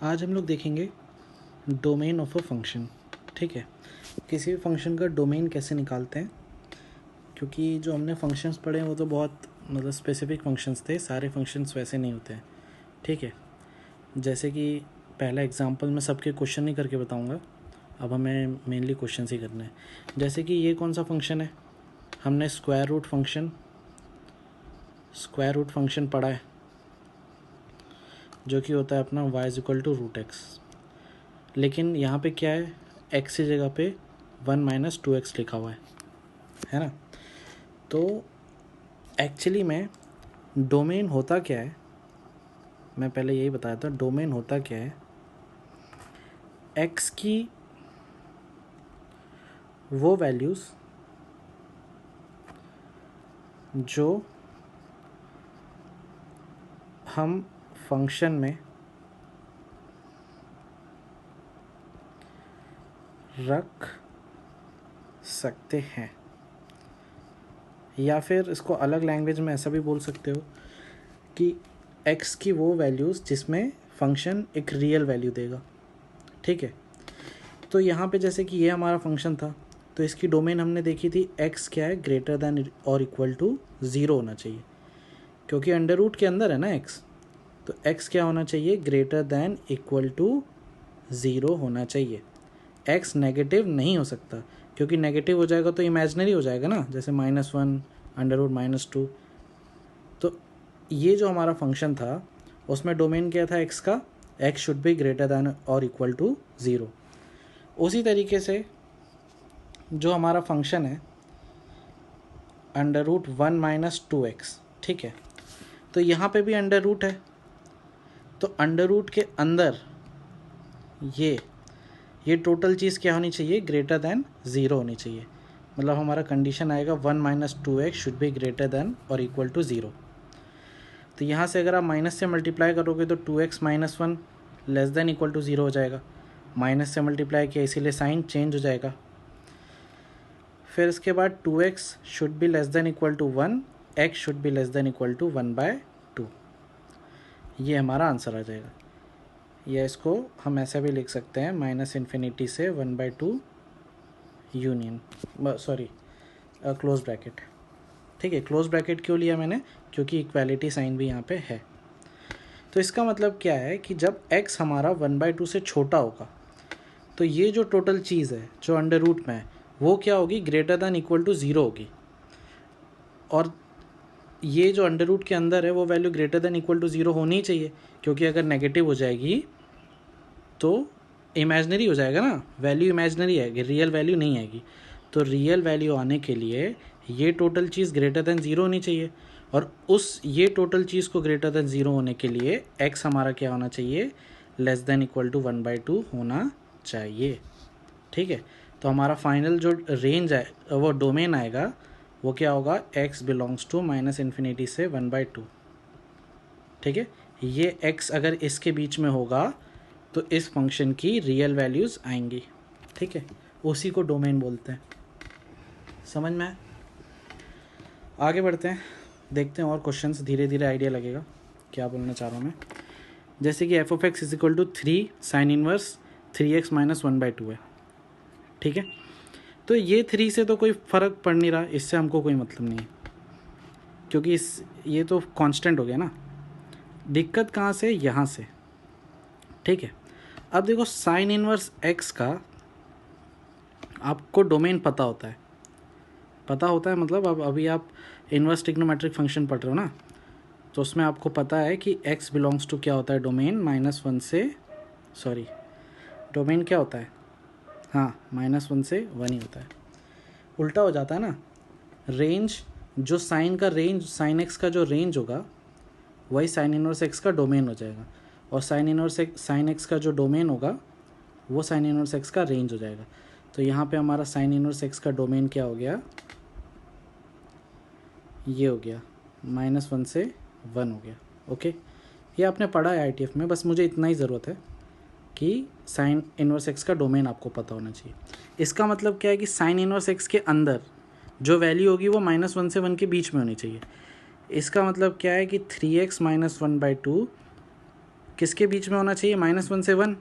आज हम लोग देखेंगे डोमेन ऑफ अ फंक्शन। ठीक है, किसी भी फंक्शन का डोमेन कैसे निकालते हैं, क्योंकि जो हमने फंक्शंस पढ़े हैं वो तो बहुत स्पेसिफिक फंक्शंस थे, सारे फंक्शंस वैसे नहीं होते हैं। ठीक है, जैसे कि पहला एग्जांपल मैं सबके क्वेश्चन नहीं करके बताऊंगा, अब हमें मेनली क्वेश्चन ही करने हैं। जैसे कि ये कौन सा फंक्शन है, हमने स्क्वायर रूट फंक्शन पढ़ा है, जो कि होता है अपना y equal to root x. लेकिन यहाँ पे क्या है, x की जगह पे 1 - 2x लिखा हुआ है ना। तो एक्चुअली में डोमेन होता क्या है, मैं पहले यही बताया था। डोमेन होता क्या है, x की वो वैल्यूज़ जो हम फंक्शन में रख सकते हैं, या फिर इसको अलग लैंग्वेज में ऐसा भी बोल सकते हो कि x की वो वैल्यूज़ जिसमें फंक्शन एक रियल वैल्यू देगा। ठीक है, तो यहाँ पे जैसे कि ये हमारा फंक्शन था, तो इसकी डोमेन हमने देखी थी, x क्या है, ग्रेटर दैन और इक्वल टू 0 होना चाहिए, क्योंकि अंडर रूट के अंदर है ना x। तो x क्या होना चाहिए, ग्रेटर दैन इक्वल टू 0 होना चाहिए। x नेगेटिव नहीं हो सकता, क्योंकि नेगेटिव हो जाएगा तो इमेजनरी हो जाएगा ना, जैसे -1 अंडर रूट -2। तो ये जो हमारा फंक्शन था उसमें डोमेन क्या था x का, x should be greater then और इक्वल टू 0। उसी तरीके से जो हमारा फंक्शन है अंडर रूट 1 - 2x, ठीक है, तो यहाँ पे भी अंडर रूट है, तो अंडर रूट के अंदर ये टोटल चीज़ क्या होनी चाहिए, ग्रेटर दैन 0 होनी चाहिए। मतलब हमारा कंडीशन आएगा 1 - 2x should be greater then और इक्वल टू 0। तो यहाँ से अगर आप माइनस से मल्टीप्लाई करोगे तो 2x - 1 less than equal to 0 हो जाएगा। माइनस से मल्टीप्लाई किया इसीलिए साइन चेंज हो जाएगा। फिर इसके बाद 2x should be less than equal to 1, x should be less than equal to 1/2। ये हमारा आंसर आ जाएगा। या इसको हम ऐसा भी लिख सकते हैं, -∞ से 1/2 यूनियन, सॉरी क्लोज ब्रैकेट। ठीक है, क्लोज ब्रैकेट क्यों लिया मैंने, क्योंकि इक्वालिटी साइन भी यहाँ पे है। तो इसका मतलब क्या है कि जब x हमारा 1/2 से छोटा होगा तो ये जो टोटल चीज़ है जो अंडर रूट में है वो क्या होगी, ग्रेटर दैन इक्वल टू 0 होगी। और ये जो अंडर रूट के अंदर है वो value greater than equal to 0 होनी ही चाहिए, क्योंकि अगर नेगेटिव हो जाएगी तो इमेजनरी हो जाएगा ना, वैल्यू इमेजनरी आएगी, रियल वैल्यू नहीं आएगी। तो रियल वैल्यू आने के लिए ये टोटल चीज़ ग्रेटर दैन 0 होनी चाहिए, और ये टोटल चीज़ को ग्रेटर दैन 0 होने के लिए x हमारा क्या होना चाहिए, लेस दैन इक्वल टू 1/2 होना चाहिए। ठीक है, तो हमारा फाइनल जो रेंज है वो डोमेन आएगा वो क्या होगा, x बिलोंग्स टू -∞ से 1/2। ठीक है, ये x अगर इसके बीच में होगा तो इस फंक्शन की रियल वैल्यूज़ आएंगी। ठीक है, उसी को डोमेन बोलते हैं। समझ में आए? आगे बढ़ते हैं, देखते हैं और क्वेश्चंस, धीरे धीरे आइडिया लगेगा क्या बोलना चाह रहा हूँ मैं। जैसे कि f(x) = 3 sin इनवर्स 3x - 1/2 है। ठीक है, तो ये 3 से तो कोई फ़र्क पड़ नहीं रहा, इससे हमको कोई मतलब नहीं है, क्योंकि ये तो कांस्टेंट हो गया ना। दिक्कत कहाँ से, यहाँ से। ठीक है, अब देखो साइन इनवर्स x का आपको डोमेन पता होता है, मतलब अब अभी आप इनवर्स ट्रिग्नोमेट्रिक फंक्शन पढ़ रहे हो ना, तो उसमें आपको पता है कि x बिलोंग्स टू क्या होता है, डोमेन -1 से, सॉरी डोमेन क्या होता है, हाँ -1 से 1 ही होता है। उल्टा हो जाता है ना, रेंज जो साइन x का जो रेंज होगा वही साइन इनवर्स x का डोमेन हो जाएगा, और साइन x का जो डोमेन होगा वो साइन इनवर्स x का रेंज हो जाएगा। तो यहाँ पे हमारा साइन इनवर्स x का डोमेन क्या हो गया, ये हो गया -1 से 1 हो गया। ओके, ये आपने पढ़ा है ITF में, बस मुझे इतना ही ज़रूरत है कि साइन इनवर्स x का डोमेन आपको पता होना चाहिए। इसका मतलब क्या है कि साइन इनवर्स x के अंदर जो वैल्यू होगी वो -1 से 1 के बीच में होनी चाहिए। इसका मतलब क्या है कि 3x - 1/2 किसके बीच में होना चाहिए, -1 से 1।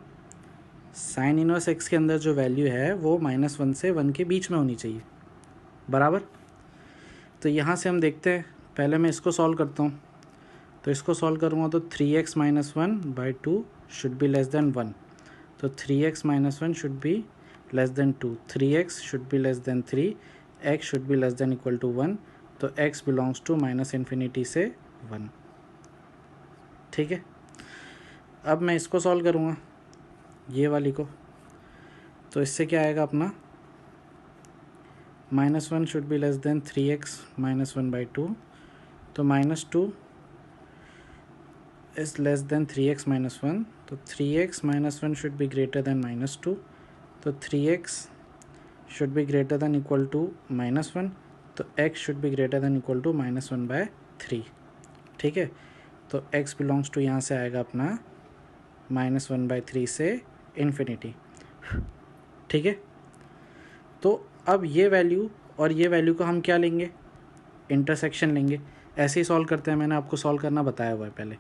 साइन इनवर्स एक्स के अंदर जो वैल्यू है वो -1 से 1 के बीच में होनी चाहिए, बराबर। तो यहाँ से हम देखते हैं, पहले मैं इसको सॉल्व करता हूँ। तो इसको सॉल्व करूँगा तो 3x - 1/2 should be less then 1। तो 3x - 1 should be less than 2, 3x should be less than 3, x should be less than equal to 1। तो x बिलोंग्स टू -∞ से 1, ठीक है। अब मैं इसको सॉल्व करूँगा, ये वाली को। तो इससे क्या आएगा अपना, -1 should be less then 3x - 1/2। तो -2 is less than 3x - 1, तो 3x - 1 should be greater than -2, तो 3x should be greater than equal to -1, तो x should be greater than equal to -1/3, ठीक है। तो x बिलोंग्स टू यहाँ से आएगा अपना -1/3 से इन्फिनिटी, ठीक है। तो अब ये वैल्यू और ये वैल्यू को हम क्या लेंगे, इंटरसेक्शन लेंगे। ऐसे ही सॉल्व करते हैं, मैंने आपको सॉल्व करना बताया हुआ है पहले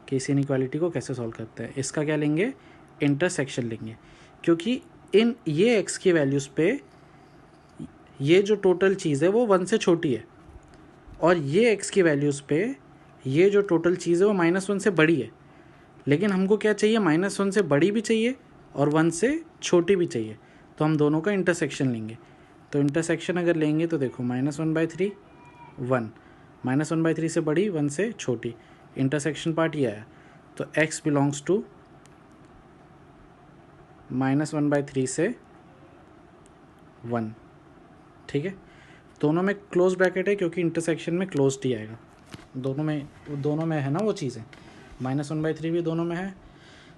कि इस इनइक्वालिटी को कैसे सॉल्व करते हैं। इसका क्या लेंगे, इंटरसेक्शन लेंगे, क्योंकि इन ये x की वैल्यूज़ पे ये जो टोटल चीज़ है वो 1 से छोटी है, और ये x की वैल्यूज़ पे ये जो टोटल चीज़ है वो -1 से बड़ी है। लेकिन हमको क्या चाहिए, -1 से बड़ी भी चाहिए और 1 से छोटी भी चाहिए। तो हम दोनों का इंटरसेक्शन लेंगे। तो इंटरसेक्शन अगर लेंगे तो देखो, -1/3 1, -1/3 से बड़ी, 1 से छोटी, इंटरसेक्शन पार्ट ये आया। तो x बिलोंग्स टू -1/3 से 1, ठीक है। दोनों में क्लोज ब्रैकेट है क्योंकि इंटरसेक्शन में क्लोज ही आएगा। दोनों में है ना वो चीज़ें, -1/3 भी दोनों में है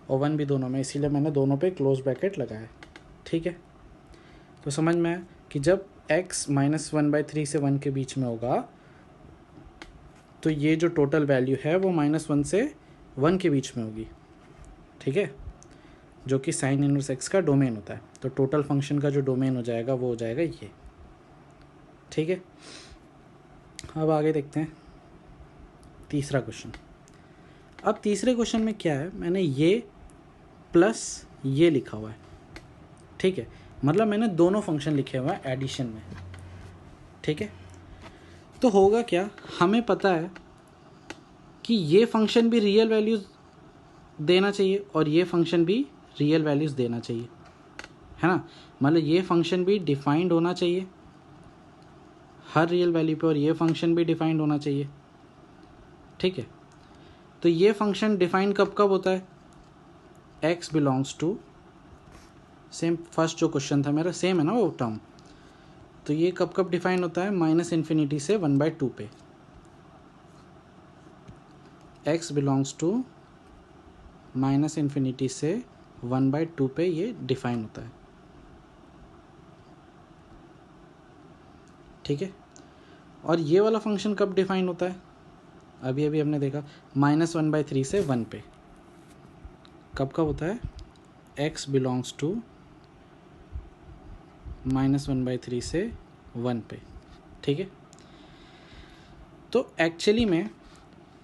और 1 भी दोनों में, इसीलिए मैंने दोनों पे क्लोज ब्रैकेट लगाया, ठीक है। तो समझ में आया कि जब x -1/3 से 1 के बीच में होगा तो ये जो टोटल वैल्यू है वो -1 से 1 के बीच में होगी, ठीक है, जो कि साइन इनवर्स एक्स का डोमेन होता है। तो टोटल फंक्शन का जो डोमेन हो जाएगा वो हो जाएगा ये, ठीक है। अब आगे देखते हैं तीसरा क्वेश्चन। अब तीसरे क्वेश्चन में क्या है, मैंने ये प्लस ये लिखा हुआ है, ठीक है, मतलब मैंने दोनों फंक्शन लिखे हुए हैं एडिशन में, ठीक है। तो होगा क्या, हमें पता है कि ये फंक्शन भी रियल वैल्यूज़ देना चाहिए और ये फंक्शन भी रियल वैल्यूज़ देना चाहिए, है ना। मतलब ये फंक्शन भी डिफाइंड होना चाहिए हर रियल वैल्यू पे और ये फंक्शन भी डिफाइंड होना चाहिए, ठीक है। तो ये फंक्शन डिफाइंड कब कब होता है, x belongs to, same first जो क्वेश्चन था मेरा सेम है ना वो टर्म। तो ये कब कब डिफाइन होता है, -∞ से 1/2 पे। x बिलोंग्स टू -∞ से 1/2 पे ये डिफाइन होता है, ठीक है। और ये वाला फंक्शन कब डिफाइन होता है, अभी अभी हमने देखा -1/3 से 1 पे। कब कब होता है, x बिलोंग्स टू -1/3 से 1 पे, ठीक है। तो एक्चुअली में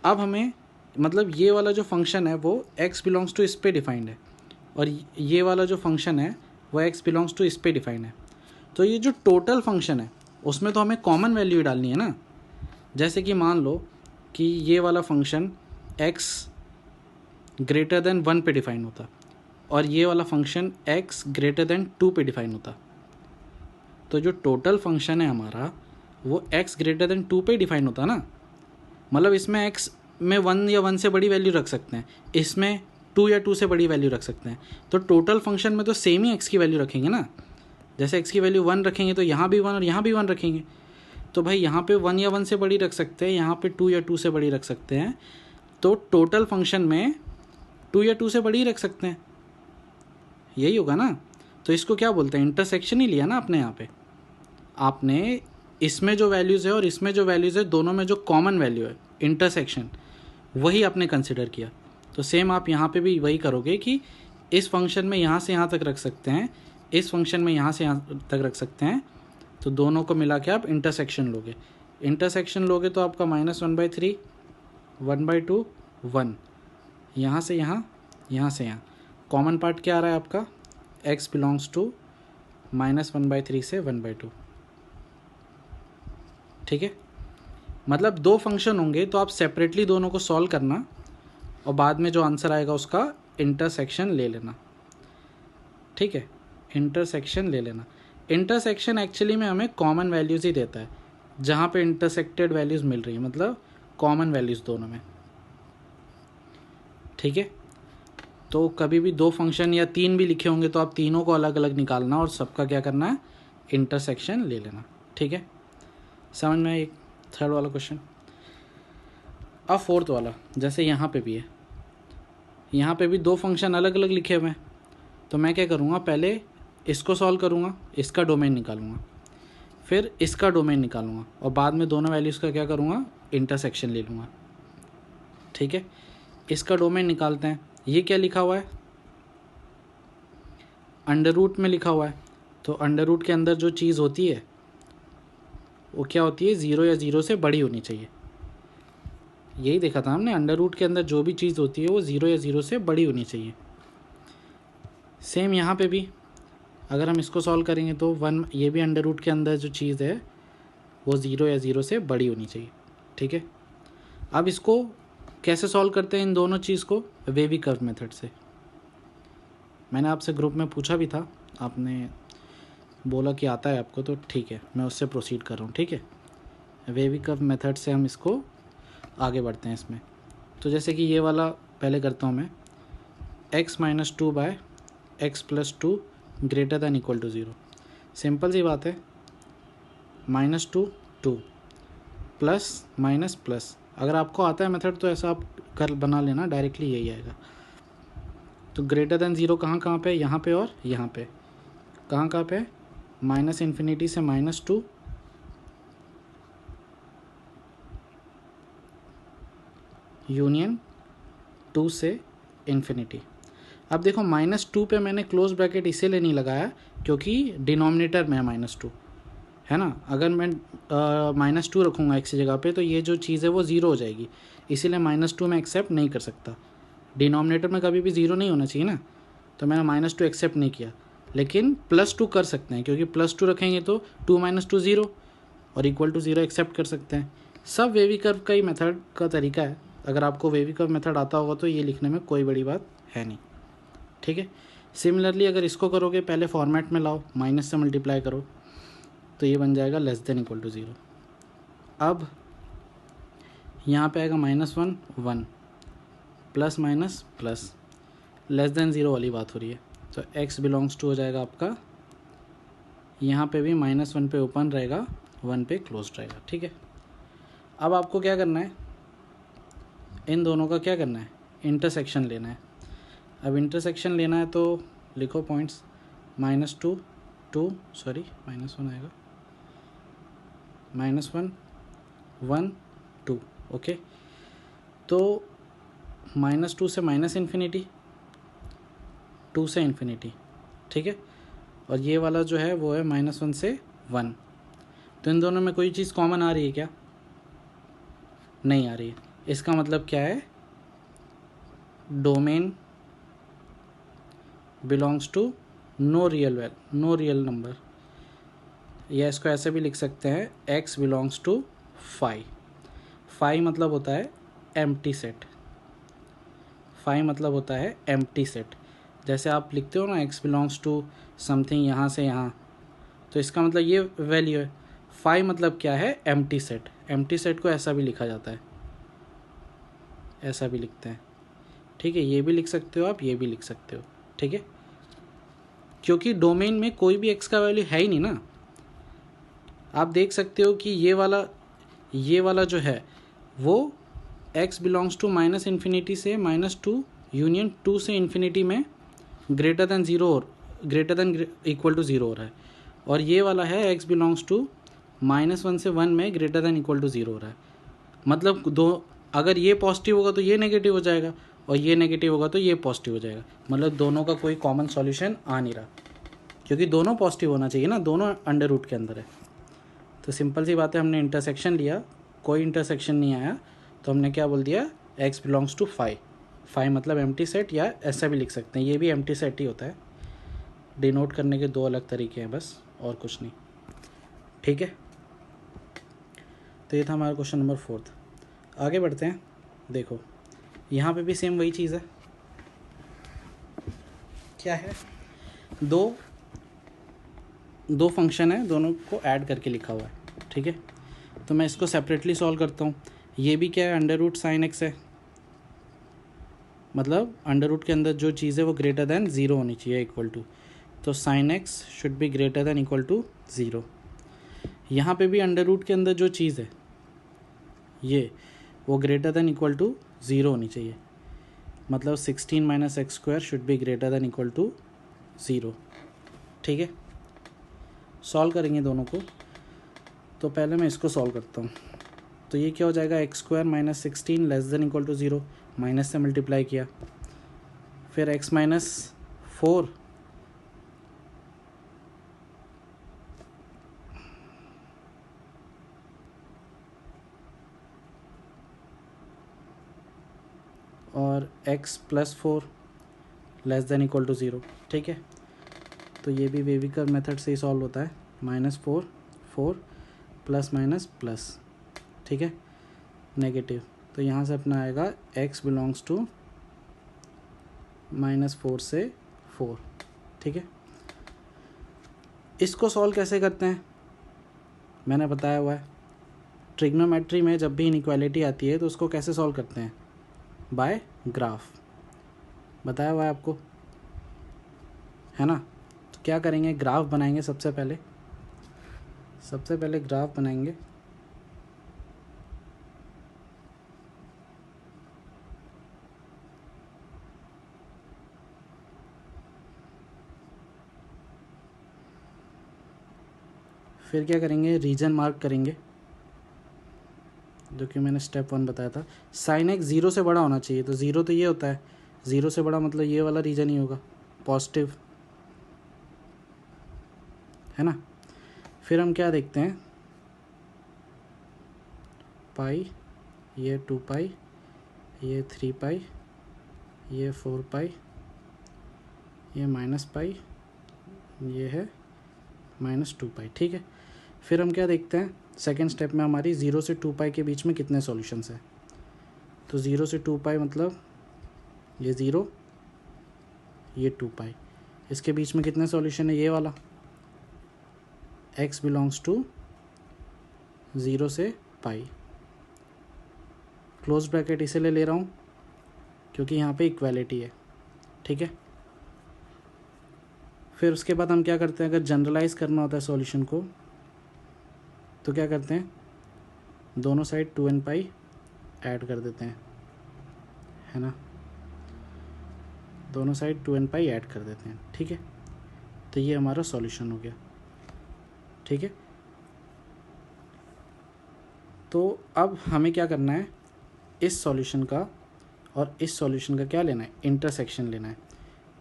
अब हमें मतलब ये वाला जो फंक्शन है वो x बिलोंग्स टू इस पे डिफाइंड है और ये वाला जो फंक्शन है वो x बिलोंग्स टू इस पे डिफाइंड है। तो ये जो टोटल फंक्शन है उसमें तो हमें कॉमन वैल्यू डालनी है ना। जैसे कि मान लो कि ये वाला फंक्शन x ग्रेटर देन 1 पे डिफाइन होता और ये वाला फंक्शन x ग्रेटर देन 2 पे डिफाइन होता, तो जो टोटल फंक्शन है हमारा वो x ग्रेटर देन 2 पे डिफाइन होता ना। मतलब इसमें x में 1 या 1 से बड़ी वैल्यू रख सकते हैं, इसमें 2 या 2 से बड़ी वैल्यू रख सकते हैं। तो टोटल फंक्शन में तो सेम ही x की वैल्यू रखेंगे ना। जैसे x की वैल्यू 1 रखेंगे तो यहाँ भी 1 और यहाँ भी 1 रखेंगे। तो भाई यहाँ पे 1 या 1 से बड़ी रख सकते हैं, यहाँ पे 2 या 2 से बड़ी रख सकते हैं। तो टोटल फंक्शन में 2 या 2 से बड़ी रख सकते हैं, यही होगा ना। तो इसको क्या बोलते हैं, इंटरसेक्शन ही लिया ना आपने। यहाँ पे आपने इसमें जो वैल्यूज़ है और इसमें जो वैल्यूज़ है दोनों में जो कॉमन वैल्यू है इंटरसेक्शन, वही आपने कंसिडर किया। तो सेम आप यहाँ पे भी वही करोगे कि इस फंक्शन में यहाँ से यहाँ तक रख सकते हैं, इस फंक्शन में यहाँ से यहाँ तक रख सकते हैं। तो दोनों को मिला के आप इंटरसेक्शन लोगे। इंटरसेक्शन लोगे तो आपका -1/3 1/2 1, यहाँ से यहाँ यहाँ से यहाँ कॉमन पार्ट क्या आ रहा है आपका, x बिलोंग्स टू -1/3 से 1/2, ठीक है। मतलब दो फंक्शन होंगे तो आप सेपरेटली दोनों को सॉल्व करना और बाद में जो आंसर आएगा उसका इंटरसेक्शन ले लेना, ठीक है। इंटरसेक्शन ले लेना। इंटरसेक्शन एक्चुअली में हमें कॉमन वैल्यूज़ ही देता है, जहाँ पे इंटरसेक्टेड वैल्यूज़ मिल रही है, मतलब कॉमन वैल्यूज़ दोनों में, ठीक है। तो कभी भी दो फंक्शन या तीन भी लिखे होंगे तो आप तीनों को अलग अलग निकालना और सबका क्या करना है, इंटरसेक्शन ले लेना, ठीक है। समझ में एक थर्ड वाला क्वेश्चन। अब फोर्थ वाला, जैसे यहाँ पे भी है, यहाँ पे भी दो फंक्शन अलग अलग लिखे हुए हैं, तो मैं क्या करूँगा, पहले इसको सॉल्व करूँगा, इसका डोमेन निकालूंगा, फिर इसका डोमेन निकालूंगा और बाद में दोनों वैल्यूज़ का क्या करूँगा, इंटरसेक्शन ले लूँगा, ठीक है। इसका डोमेन निकालते हैं। ये क्या लिखा हुआ है, अंडर रूट में लिखा हुआ है, तो अंडर रूट के अंदर जो चीज़ होती है वो क्या होती है, 0 या 0 से बड़ी होनी चाहिए। यही देखा था हमने, अंडर रूट के अंदर जो भी चीज़ होती है वो 0 या 0 से बड़ी होनी चाहिए। सेम यहाँ पे भी अगर हम इसको सॉल्व करेंगे तो 1, ये भी अंडर रूट के अंदर जो चीज़ है वो 0 या 0 से बड़ी होनी चाहिए, ठीक है। अब इसको कैसे सॉल्व करते हैं इन दोनों चीज़ को, वेवी कर्व मेथड से। मैंने आपसे ग्रुप में पूछा भी था, आपने बोला कि आता है आपको, तो ठीक है मैं उससे प्रोसीड कर रहा हूँ, ठीक है। वेवी कर्व मेथड से हम इसको आगे बढ़ते हैं इसमें। तो जैसे कि ये वाला पहले करता हूँ मैं, x - 2/x + 2 greater than equal to 0। Simple सी बात है, -2 2 प्लस माइनस प्लस। अगर आपको आता है मेथड तो ऐसा आप कर बना लेना, डायरेक्टली यही आएगा। तो ग्रेटर दैन 0 कहाँ कहाँ पे, यहाँ पे और यहाँ पे, कहाँ कहाँ पे, -∞ से -2 यूनियन 2 से ∞। अब देखो -2 पे मैंने क्लोज ब्रैकेट इसीलिए नहीं लगाया क्योंकि डिनोमिनेटर में है -2, है ना। अगर मैं -2 रखूँगा x की जगह पे तो ये जो चीज़ है वो 0 हो जाएगी, इसीलिए -2 मैं एक्सेप्ट नहीं कर सकता। डिनोमिनेटर में कभी भी 0 नहीं होना चाहिए ना, तो मैंने -2 एक्सेप्ट नहीं किया। लेकिन +2 कर सकते हैं, क्योंकि +2 रखेंगे तो 2 - 2 0 और इक्वल टू 0 एक्सेप्ट कर सकते हैं। सब वेवी कर्व का ही मेथड का तरीका है। अगर आपको वेवी कर्व मेथड आता होगा तो ये लिखने में कोई बड़ी बात है नहीं, ठीक है। सिमिलरली अगर इसको करोगे, पहले फॉर्मेट में लाओ, माइनस से मल्टीप्लाई करो तो ये बन जाएगा लेस देन इक्वल टू 0। अब यहाँ पे आएगा -1 1 plus minus plus, less than 0 वाली बात हो रही है, तो x बिलोंग्स टू हो जाएगा आपका, यहाँ पे भी -1 पे ओपन रहेगा, 1 पे क्लोज रहेगा, ठीक है। अब आपको क्या करना है, इन दोनों का क्या करना है, इंटरसेक्शन लेना है। अब इंटरसेक्शन लेना है तो लिखो पॉइंट्स, -2 2 सॉरी -1 आएगा, -1 1 2, ओके। तो -2 से -∞, 2 से ∞, ठीक है। और ये वाला जो है वो है -1 से 1। तो इन दोनों में कोई चीज़ कॉमन आ रही है क्या, नहीं आ रही है। इसका मतलब क्या है, domain belongs to no real number, या इसको ऐसे भी लिख सकते हैं, x belongs to phi. Phi मतलब होता है एम्प्टी सेट, फाई मतलब होता है एम्प्टी सेट। जैसे आप लिखते हो ना x बिलोंग्स टू समथिंग यहाँ से यहाँ, तो इसका मतलब ये वैल्यू है। फाई मतलब क्या है, एम्प्टी सेट। एम्प्टी सेट को ऐसा भी लिखा जाता है, ऐसा भी लिखते हैं, ठीक है। ये भी लिख सकते हो आप, ये भी लिख सकते हो, ठीक है। क्योंकि डोमेन में कोई भी x का वैल्यू है ही नहीं ना। आप देख सकते हो कि ये वाला जो है वो x बिलोंग्स टू -∞ से -2 यूनियन 2 से ∞ में ग्रेटर दैन 0 और ग्रेटर दैन इक्वल टू 0 हो रहा है, और ये वाला है x बिलोंग्स टू -1 से 1 में ग्रेटर दैन इक्वल टू 0 हो रहा है। मतलब दो, अगर ये पॉजिटिव होगा तो ये नेगेटिव हो जाएगा, और ये नेगेटिव होगा तो ये पॉजिटिव हो जाएगा। मतलब दोनों का कोई कॉमन सॉल्यूशन आ नहीं रहा, क्योंकि दोनों पॉजिटिव होना चाहिए ना, दोनों अंडर रूट के अंदर है। तो सिंपल सी बात है, हमने इंटरसेक्शन लिया, कोई इंटरसेक्शन नहीं आया, तो हमने क्या बोल दिया, x belongs to phi. Phi मतलब एम्प्टी सेट, या ऐसा भी लिख सकते हैं, ये भी एम्प्टी सेट ही होता है। डिनोट करने के दो अलग तरीके हैं बस, और कुछ नहीं। ठीक है, तो ये था हमारा क्वेश्चन नंबर 4। आगे बढ़ते हैं। देखो यहाँ पे भी सेम वही चीज़ है। क्या है, दो फंक्शन है, दोनों को ऐड करके लिखा हुआ है। ठीक है, तो मैं इसको सेपरेटली सॉल्व करता हूँ। ये भी क्या है, अंडर रूट साइन एक्स है, मतलब अंडर रूट के अंदर जो चीज़ है वो ग्रेटर दैन 0 होनी चाहिए, इक्वल टू। तो sine x should be greater than equal to 0। यहाँ पे भी अंडर रूट के अंदर जो चीज़ है ये, वो ग्रेटर दैन इक्वल टू 0 होनी चाहिए, मतलब 16 minus x square should be greater than equal to 0। ठीक है, सॉल्व करेंगे दोनों को। तो पहले मैं इसको सॉल्व करता हूँ। तो ये क्या हो जाएगा, x square minus 16 less than equal to 0, minus से मल्टीप्लाई किया, फिर एक्स माइनस 4 और x plus 4 less than equal to 0। ठीक है, तो ये भी वेविकर मेथड से ही सॉल्व होता है, -4 4 प्लस माइनस प्लस। ठीक है, नेगेटिव, तो यहाँ से अपना आएगा x बिलोंग्स टू -4 से 4। ठीक है, इसको सॉल्व कैसे करते हैं मैंने बताया हुआ है। ट्रिग्नोमेट्री में जब भी इनइक्वालिटी आती है तो उसको कैसे सॉल्व करते हैं, बाय ग्राफ, बताया हुआ है आपको, है ना। तो क्या करेंगे, ग्राफ बनाएंगे। सबसे पहले ग्राफ बनाएंगे। फिर क्या करेंगे, रीजन मार्क करेंगे, जो कि मैंने स्टेप 1 बताया था। साइन एक्स 0 से बड़ा होना चाहिए, तो 0 तो ये होता है, 0 से बड़ा मतलब ये वाला रीजन ही होगा, पॉजिटिव, है ना। फिर हम क्या देखते हैं, पाई, ये 2 पाई, ये 3 पाई, ये 4 पाई, ये माइनस पाई, ये है -2 पाई। ठीक है, फिर हम क्या देखते हैं, सेकेंड स्टेप में हमारी 0 से 2 पाई के बीच में कितने सॉल्यूशंस हैं। तो 0 से 2 पाई मतलब ये 0, ये 2 पाई, इसके बीच में कितने सॉल्यूशन है, ये वाला, x बिलोंग्स टू 0 से पाई, क्लोज ब्रैकेट इसीलिए ले रहा हूँ क्योंकि यहाँ पे इक्वालिटी है। ठीक है, फिर उसके बाद हम क्या करते हैं, अगर जनरलाइज करना होता है सॉल्यूशन को तो क्या करते हैं, दोनों साइड 2n पाई ऐड कर देते हैं, है ना, दोनों साइड 2n पाई ऐड कर देते हैं। ठीक है, तो ये हमारा सॉल्यूशन हो गया। ठीक है, तो अब हमें क्या करना है, इस सॉल्यूशन का और इस सॉल्यूशन का क्या लेना है, इंटरसेक्शन लेना है।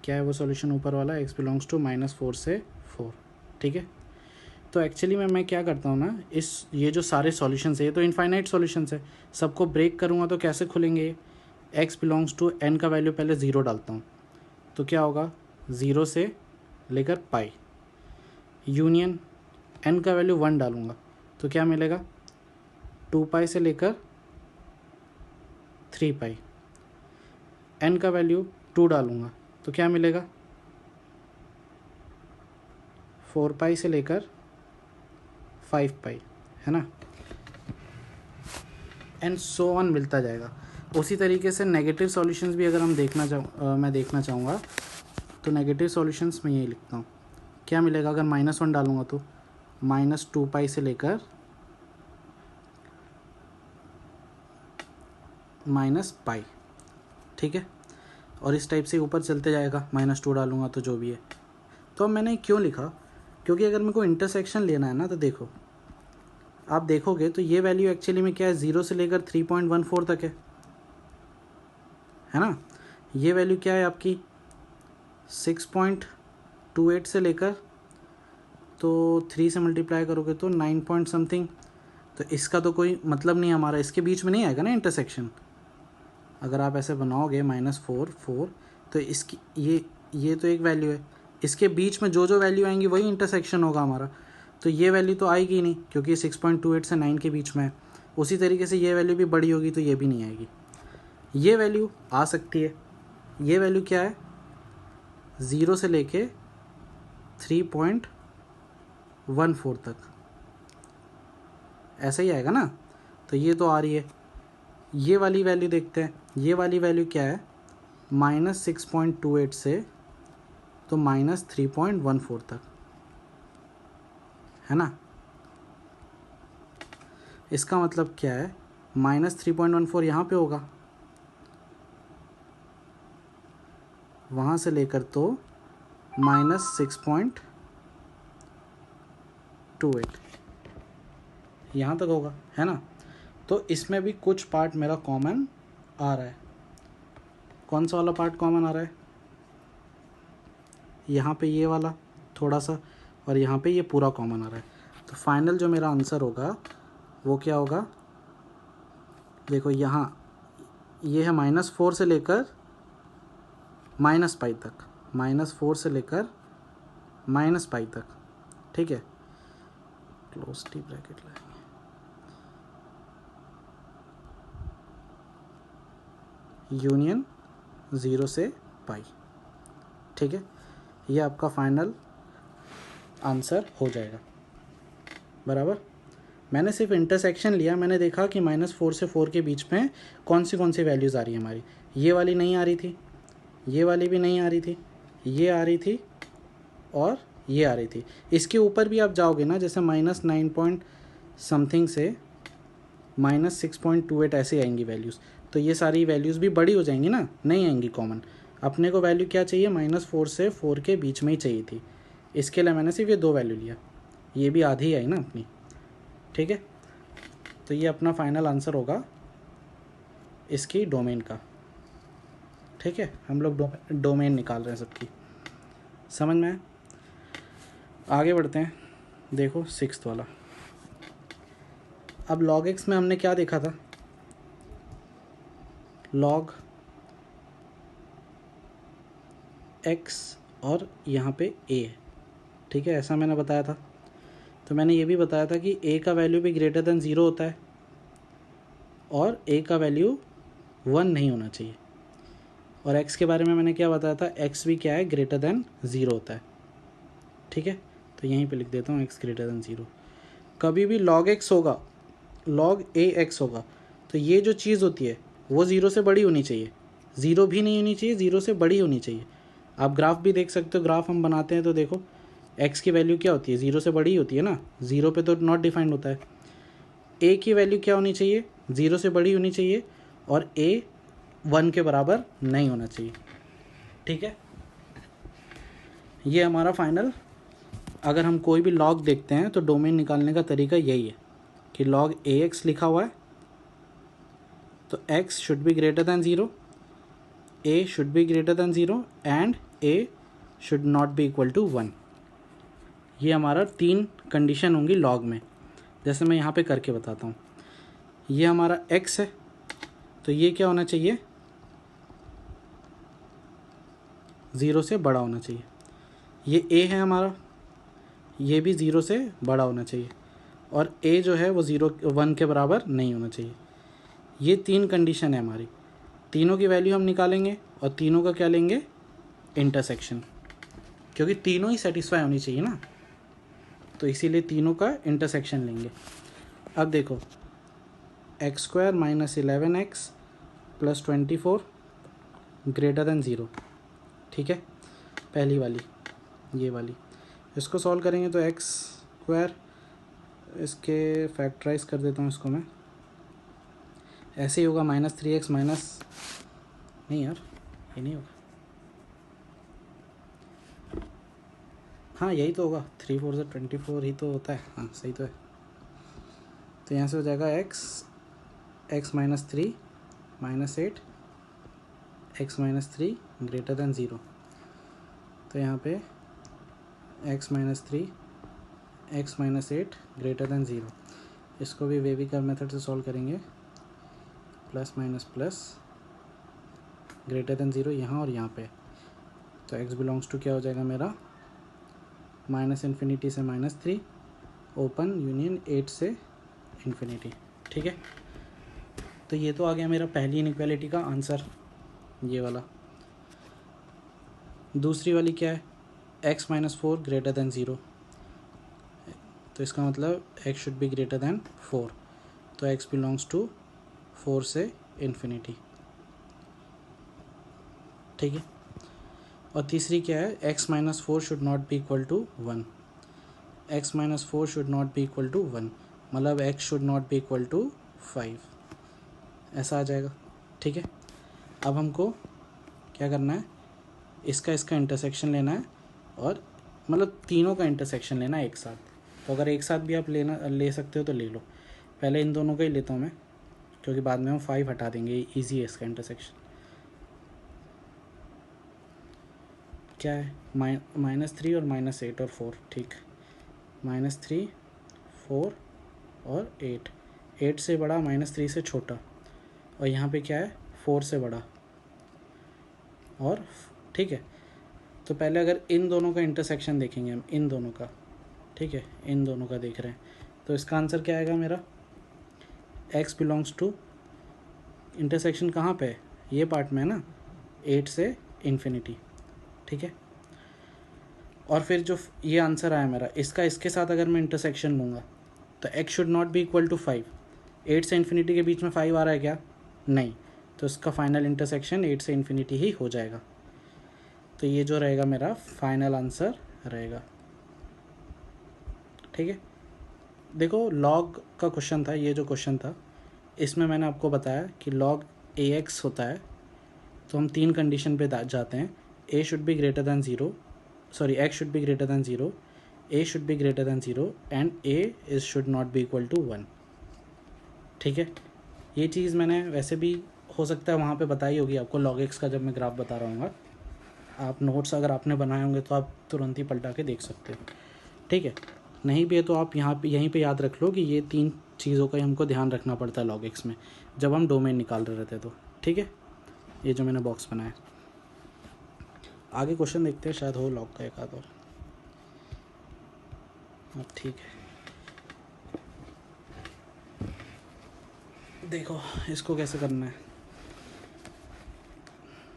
क्या है वो सॉल्यूशन ऊपर वाला, x बिलोंग्स टू -4 से 4। ठीक है, तो एक्चुअली मैं क्या करता हूँ ना, ये जो सारे सॉल्यूशंस है ये तो इनफाइनाइट सॉल्यूशंस है, सबको ब्रेक करूँगा तो कैसे खुलेंगे, x बिलोंग्स टू n का वैल्यू पहले 0 डालता हूँ, तो क्या होगा, 0 से लेकर पाई, यूनियन n का वैल्यू 1 डालूँगा तो क्या मिलेगा, 2 पाई से लेकर 3 पाई, n का वैल्यू 2 डालूँगा तो क्या मिलेगा, 4 पाई से लेकर 5 पाई, है ना, एंड सो ऑन मिलता जाएगा। उसी तरीके से नेगेटिव सॉल्यूशंस भी अगर हम मैं देखना चाहूँगा तो नेगेटिव सॉल्यूशंस में यही लिखता हूँ, क्या मिलेगा, अगर -1 डालूँगा तो -2 पाई से लेकर -पाई। ठीक है, और इस टाइप से ऊपर चलते जाएगा, -2 डालूँगा तो जो भी है। तो अब मैंने क्यों लिखा, क्योंकि अगर मेरे को इंटरसेक्शन लेना है ना, तो देखो आप देखोगे तो ये वैल्यू एक्चुअली में क्या है, 0 से लेकर 3.14 तक है ना। ये वैल्यू क्या है आपकी, 6.28 से लेकर, तो 3 से मल्टीप्लाई करोगे तो 9 पॉइंट समथिंग, तो इसका तो कोई मतलब नहीं हमारा, इसके बीच में नहीं आएगा ना इंटरसेक्शन, अगर आप ऐसे बनाओगे -4 तो इसकी ये तो एक वैल्यू है, इसके बीच में जो जो वैल्यू आएंगी वही इंटरसेक्शन होगा हमारा। तो ये वैल्यू तो आएगी ही नहीं क्योंकि 6.28 से 9 के बीच में है। उसी तरीके से ये वैल्यू भी बड़ी होगी तो ये भी नहीं आएगी। ये वैल्यू आ सकती है, ये वैल्यू क्या है 0 से लेके 3.14 तक, ऐसा ही आएगा ना। तो ये तो आ रही है। ये वाली वैल्यू देखते हैं, ये वाली वैल्यू क्या है -6.28 से तो -3.14 तक, है ना। इसका मतलब क्या है -3.14 यहाँ पे होगा, वहाँ से लेकर तो -6.28 यहाँ तक होगा, है ना। तो इसमें भी कुछ पार्ट मेरा कॉमन आ रहा है। कौन सा वाला पार्ट कॉमन आ रहा है, यहाँ पे ये वाला थोड़ा सा, और यहाँ पे ये पूरा कॉमन आ रहा है। तो फाइनल जो मेरा आंसर होगा वो क्या होगा, देखो यहाँ ये है -4 से लेकर -π तक, -4 से लेकर -π तक, ठीक है। क्लोज टी ब्रैकेट लगाएंगे, यूनियन 0 से π, ठीक है। ये आपका फाइनल आंसर हो जाएगा, बराबर। मैंने सिर्फ इंटरसेक्शन लिया, मैंने देखा कि -4 से 4 के बीच में कौन सी वैल्यूज़ आ रही है हमारी। ये वाली नहीं आ रही थी, ये वाली भी नहीं आ रही थी, ये आ रही थी और ये आ रही थी। इसके ऊपर भी आप जाओगे ना, जैसे -9 पॉइंट समथिंग से -6.28 ऐसे आएंगी वैल्यूज़, तो ये सारी वैल्यूज़ भी बड़ी हो जाएंगी ना, नहीं आएंगी कॉमन। अपने को वैल्यू क्या चाहिए, -4 से 4 के बीच में ही चाहिए थी। इसके लिए मैंने सिर्फ ये 2 वैल्यू लिया, ये भी आधी आई ना अपनी, ठीक है। तो ये अपना फाइनल आंसर होगा इसकी डोमेन का, ठीक है। हम लोग डोमेन निकाल रहे हैं सबकी, समझ में आए। आगे बढ़ते हैं, देखो 6th वाला। अब log x में हमने क्या देखा था, log x और यहाँ पे a, ठीक है, ऐसा मैंने बताया था। तो मैंने ये भी बताया था कि a का वैल्यू भी ग्रेटर देन 0 होता है और a का वैल्यू 1 नहीं होना चाहिए। और x के बारे में मैंने क्या बताया था, x भी क्या है ग्रेटर देन 0 होता है, ठीक है। तो यहीं पे लिख देता हूँ x ग्रेटर देन 0। कभी भी log x होगा, log ax होगा, तो ये जो चीज़ होती है वो 0 से बड़ी होनी चाहिए, 0 भी नहीं होनी चाहिए, 0 से बड़ी होनी चाहिए। आप ग्राफ भी देख सकते हो, ग्राफ हम बनाते हैं तो देखो x की वैल्यू क्या होती है, 0 से बड़ी होती है ना, 0 पे तो नॉट डिफाइंड होता है। a की वैल्यू क्या होनी चाहिए, 0 से बड़ी होनी चाहिए और a 1 के बराबर नहीं होना चाहिए, ठीक है। ये हमारा फाइनल, अगर हम कोई भी लॉग देखते हैं तो डोमेन निकालने का तरीका यही है कि log ax लिखा हुआ है तो x should be greater than 0, a should be greater than 0 and a should not be equal to 1। ये हमारा 3 कंडीशन होंगी लॉग में, जैसे मैं यहाँ पे करके बताता हूँ। ये हमारा x है तो ये क्या होना चाहिए, 0 से बड़ा होना चाहिए। ये a है हमारा, ये भी 0 से बड़ा होना चाहिए और a जो है वो 1 के बराबर नहीं होना चाहिए। ये 3 कंडीशन है हमारी, तीनों की वैल्यू हम निकालेंगे और तीनों का क्या लेंगे, इंटरसेक्शन, क्योंकि तीनों ही सेटिस्फाई होनी चाहिए ना, तो इसीलिए तीनों का इंटरसेक्शन लेंगे। अब देखो x² - 11x + 24 ग्रेटर दैन 0, ठीक है। पहली वाली ये वाली, इसको सॉल्व करेंगे तो x², इसके फैक्टराइज कर देता हूँ इसको मैं, ऐसे ही होगा -3x नहीं यार ये नहीं होगा, हाँ यही तो होगा, 3 4 = 24 ही तो होता है, हाँ सही तो है। तो यहाँ से हो जाएगा x - 3 - 8 x - 3 ग्रेटर दैन 0। तो यहाँ पे x - 3 x - 8 ग्रेटर दैन 0, इसको भी वेविकर मेथड से सॉल्व करेंगे, plus minus plus greater than 0 यहाँ और यहाँ पे। तो x बिलोंग्स टू क्या हो जाएगा मेरा, -∞ से -3 ओपन यूनियन 8 से इन्फिनिटी। ठीक है, तो ये तो आ गया मेरा पहली इनइक्वालिटी का आंसर, ये वाला। दूसरी वाली क्या है, x-4 ग्रेटर देन 0, तो इसका मतलब x should be greater then 4, तो x बिलोंग्स टू 4 से इन्फिनिटी। ठीक है, और तीसरी क्या है, x-4 should not be equal to 1, x-4 should not be equal to 1, मतलब x should not be equal to 5, ऐसा आ जाएगा। ठीक है, अब हमको क्या करना है, इसका इंटरसेक्शन लेना है, और मतलब तीनों का इंटरसेक्शन लेना है एक साथ। तो अगर एक साथ भी आप ले सकते हो तो ले लो। पहले इन दोनों का ही लेता हूँ मैं, क्योंकि बाद में हम 5 हटा देंगे, ईजी है इसका इंटरसेक्शन। क्या है, -3 और -8 और 4, ठीक, -3, 4 और 8, 8 से बड़ा, -3 से छोटा, और यहाँ पे क्या है, 4 से बड़ा, और ठीक है। तो पहले अगर इन दोनों का इंटरसेक्शन देखेंगे हम, इन दोनों का, ठीक है, इन दोनों का देख रहे हैं, तो इसका आंसर क्या आएगा मेरा, x बिलोंग्स टू, इंटरसेक्शन कहाँ पे है, ये पार्ट में है ना, 8 से इन्फिनिटी। ठीक है, और फिर जो ये आंसर आया मेरा, इसका इसके साथ अगर मैं इंटरसेक्शन लूँगा तो x should not be equal to 5, 8 से इन्फिनिटी के बीच में 5 आ रहा है क्या, नहीं, तो इसका फाइनल इंटरसेक्शन 8 से इन्फिनिटी ही हो जाएगा। तो ये जो रहेगा मेरा फाइनल आंसर रहेगा। ठीक है, देखो लॉग का क्वेश्चन था, ये जो क्वेश्चन था इसमें मैंने आपको बताया कि log ax होता है, तो हम 3 कंडीशन पे जाते हैं, a should be greater than 0, sorry x should be greater than 0, a should be greater than 0 and a is should not be equal to 1। ठीक है, ये चीज़ मैंने वैसे भी हो सकता है वहाँ पे बताई होगी आपको, log x का जब मैं ग्राफ बता रहा हूँ, आप नोट्स अगर आपने बनाए होंगे तो आप तुरंत ही पलटा के देख सकते हो। ठीक है, नहीं भी है तो आप यहाँ पे यहीं पे याद रख लो कि ये 3 चीज़ों का ही हमको ध्यान रखना पड़ता है log x में, जब हम डोमेन निकाल रहे रहते तो। ठीक है, ये जो मैंने बॉक्स बनाया, आगे क्वेश्चन देखते हैं, शायद हो लॉग का एक आध और। अब ठीक है, देखो इसको कैसे करना है।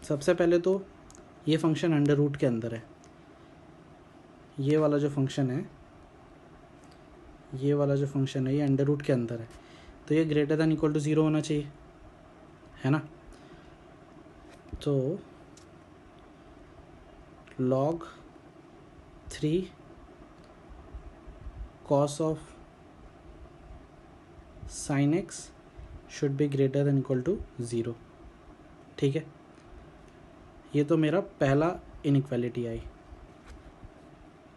सबसे पहले तो ये फंक्शन अंडर रूट के अंदर है, ये वाला जो फंक्शन है, ये वाला जो फंक्शन है ये अंडर रूट के अंदर है, तो ये ग्रेटर दैन इक्वल टू 0 होना चाहिए, है ना। तो log 3 cos of sin x should be greater than equal to 0। ठीक है, ये तो मेरा पहला इनइक्वालिटी आई।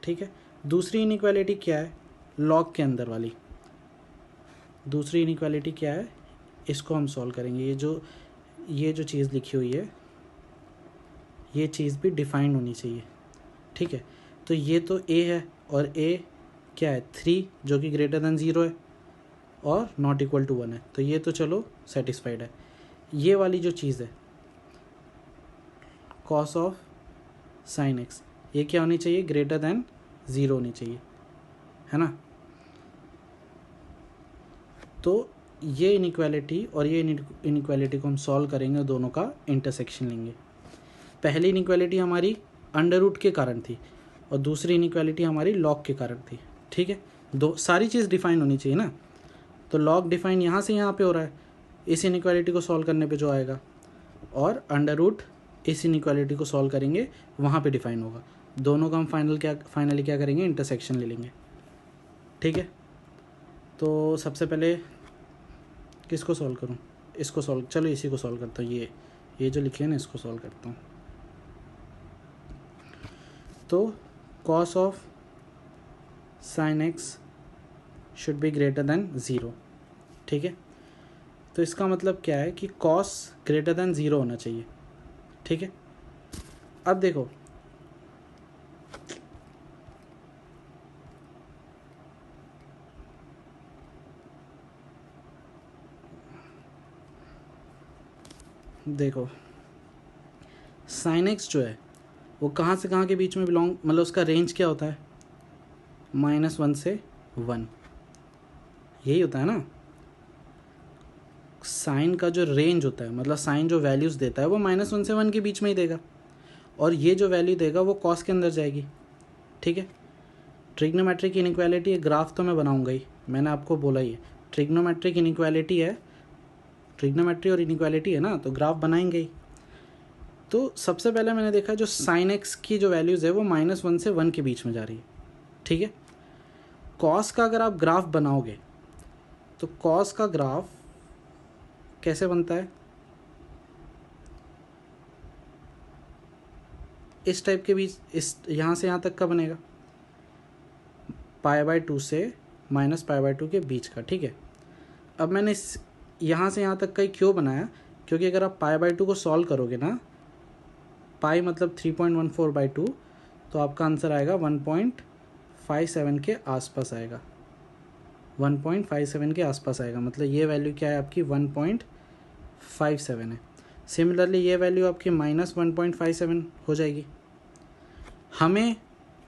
ठीक है, दूसरी इनइक्वालिटी क्या है, log के अंदर वाली दूसरी इनइक्वालिटी क्या है, इसको हम सॉल्व करेंगे। ये जो चीज़ लिखी हुई है, ये चीज़ भी डिफाइंड होनी चाहिए। ठीक है, तो ये तो a है, और a क्या है, 3 जो कि ग्रेटर दैन 0 है और नॉट इक्वल टू 1 है, तो ये तो चलो सेटिस्फाइड है। ये वाली जो चीज़ है cos ऑफ sin x, ये क्या होनी चाहिए, ग्रेटर दैन 0 होनी चाहिए, है ना। तो ये इनइक्वालिटी और ये इनइक्वालिटी को हम सॉल्व करेंगे, दोनों का इंटरसेक्शन लेंगे। पहली इनइक्वालिटी हमारी अंडर रूट के कारण थी और दूसरी इनइक्वालिटी हमारी लॉग के कारण थी। ठीक है, दो सारी चीज़ डिफाइन होनी चाहिए ना, तो लॉग डिफाइन यहाँ से यहाँ पे हो रहा है इस इनइक्वालिटी को सॉल्व करने पे जो आएगा, और अंडर रूट इस इनइक्वालिटी को सॉल्व करेंगे वहाँ पे डिफाइन होगा। दोनों का हम फाइनली क्या करेंगे, इंटरसेक्शन ले लेंगे। ठीक है, तो सबसे पहले किसको सॉल्व करूँ, इसको सॉल्व, चलो इसी को सॉल्व करता हूँ, ये जो लिखे है ना इसको सॉल्व करता हूँ। तो cos of sin x should be greater than 0। ठीक है, तो इसका मतलब क्या है कि cos ग्रेटर दैन 0 होना चाहिए। ठीक है, अब देखो देखो साइन एक्स जो है वो कहाँ से कहाँ के बीच में बिलोंग, मतलब उसका रेंज क्या होता है, -1 से 1, यही होता है ना। साइन का जो रेंज होता है, मतलब साइन जो वैल्यूज़ देता है वो -1 से 1 के बीच में ही देगा, और ये जो वैल्यू देगा वो कॉस के अंदर जाएगी। ठीक है, ट्रिग्नोमेट्रिक इनइक्वालिटी ग्राफ तो मैं बनाऊंगा ही, मैंने आपको बोला ही है ट्रिग्नोमेट्रिक इनइक्वालिटी है, ट्रिग्नोमेट्री और इनइक्वालिटी है ना, तो ग्राफ बनाएंगे ही। तो सबसे पहले मैंने देखा जो साइन एक्स की जो वैल्यूज़ है वो -1 से 1 के बीच में जा रही है। ठीक है, कॉस का अगर आप ग्राफ बनाओगे तो कॉस का ग्राफ कैसे बनता है, इस टाइप के बीच, इस यहाँ से यहाँ तक का बनेगा, π/2 से -π/2 के बीच का। ठीक है, अब मैंने इस यहाँ से यहाँ तक का ही क्यों बनाया, क्योंकि अगर आप π/2 को सॉल्व करोगे ना, पाई मतलब 3.14/2, तो आपका आंसर आएगा 1.57 के आसपास आएगा, 1.57 के आसपास आएगा, मतलब ये वैल्यू क्या है आपकी 1.57 है। सिमिलरली ये वैल्यू आपकी -1.57 हो जाएगी। हमें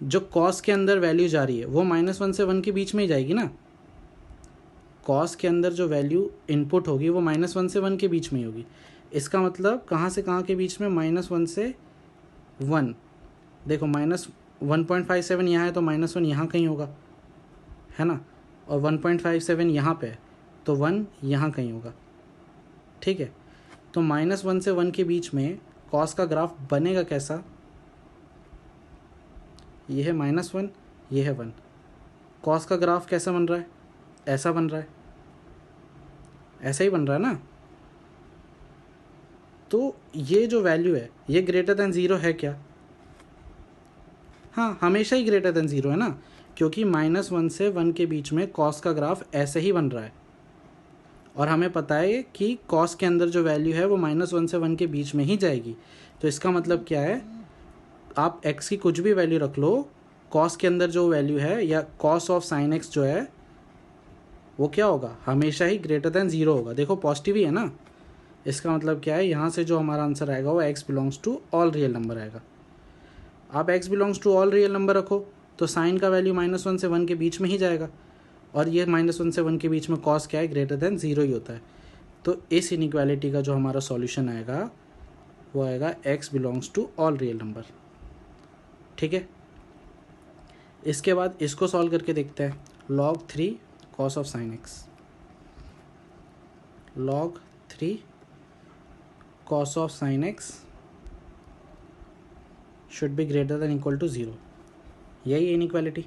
जो कॉस के अंदर वैल्यू जा रही है वो -1 से 1 के बीच में ही जाएगी ना, कॉस के अंदर जो वैल्यू इनपुट होगी वो -1 से 1 के बीच में ही होगी। इसका मतलब कहाँ से कहाँ के बीच में, -1 से 1, देखो -1.57 यहाँ है तो -1 यहाँ कहीं होगा, है ना, और 1.57 यहाँ पे है तो 1 यहाँ कहीं होगा। ठीक है, तो -1 से 1 के बीच में कॉस का ग्राफ बनेगा कैसा, ये है -1, ये है 1, कॉस का ग्राफ कैसा बन रहा है, ऐसा बन रहा है, ऐसा ही बन रहा है ना। तो ये जो वैल्यू है ये ग्रेटर देन 0 है क्या, हाँ हमेशा ही ग्रेटर देन 0 है ना, क्योंकि -1 से 1 के बीच में कॉस का ग्राफ ऐसे ही बन रहा है, और हमें पता है कि कॉस के अंदर जो वैल्यू है वो -1 से 1 के बीच में ही जाएगी। तो इसका मतलब क्या है, आप x की कुछ भी वैल्यू रख लो, कॉस के अंदर जो वैल्यू है या कॉस ऑफ साइन एक्स जो है वो क्या होगा, हमेशा ही ग्रेटर देन 0 होगा। देखो पॉजिटिव ही है ना, इसका मतलब क्या है, यहाँ से जो हमारा आंसर आएगा वो x belongs to all real number आएगा। आप x belongs to all real number रखो तो साइन का वैल्यू -1 से 1 के बीच में ही जाएगा, और ये -1 से 1 के बीच में कॉस क्या है, ग्रेटर देन 0 ही होता है। तो इस इनइक्वालिटी का जो हमारा सॉल्यूशन आएगा वो आएगा x belongs to all real number. ठीक है, इसके बाद इसको सॉल्व करके देखते हैं, log 3 cos of sine x, log 3 cos of sine x should be greater than equal to 0, यही इनइक्वालिटी।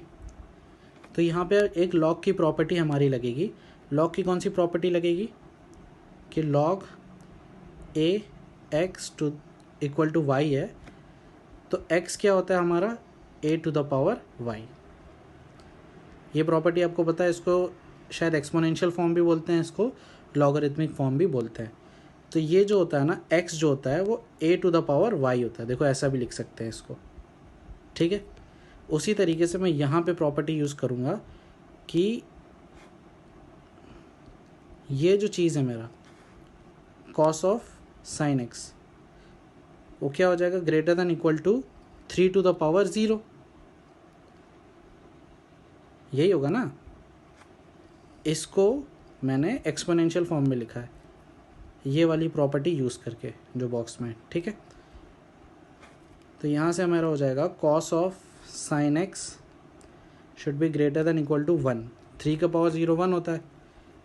तो यहाँ पे एक log की प्रॉपर्टी हमारी लगेगी, log की कौन सी प्रॉपर्टी लगेगी कि log a x to equal to y है, तो x क्या होता है हमारा a to the power y। ये प्रॉपर्टी आपको पता है, इसको शायद एक्सपोनेंशियल फॉर्म भी बोलते हैं, इसको लॉगरिथमिक फॉर्म भी बोलते हैं। तो ये जो होता है ना x जो होता है वो a to the power y होता है, देखो ऐसा भी लिख सकते हैं इसको। ठीक है, उसी तरीके से मैं यहाँ पे प्रॉपर्टी यूज़ करूँगा कि ये जो चीज़ है मेरा cos ऑफ साइन एक्स वो क्या हो जाएगा, greater than equal to 3 to the power 0, यही होगा ना। इसको मैंने एक्सपोनेंशियल फॉर्म में लिखा है, ये वाली प्रॉपर्टी यूज़ करके जो बॉक्स में। ठीक है, तो यहाँ से हमारा हो जाएगा cos of sine x should be greater than equal to 1, 3 का पावर 0 1 होता है,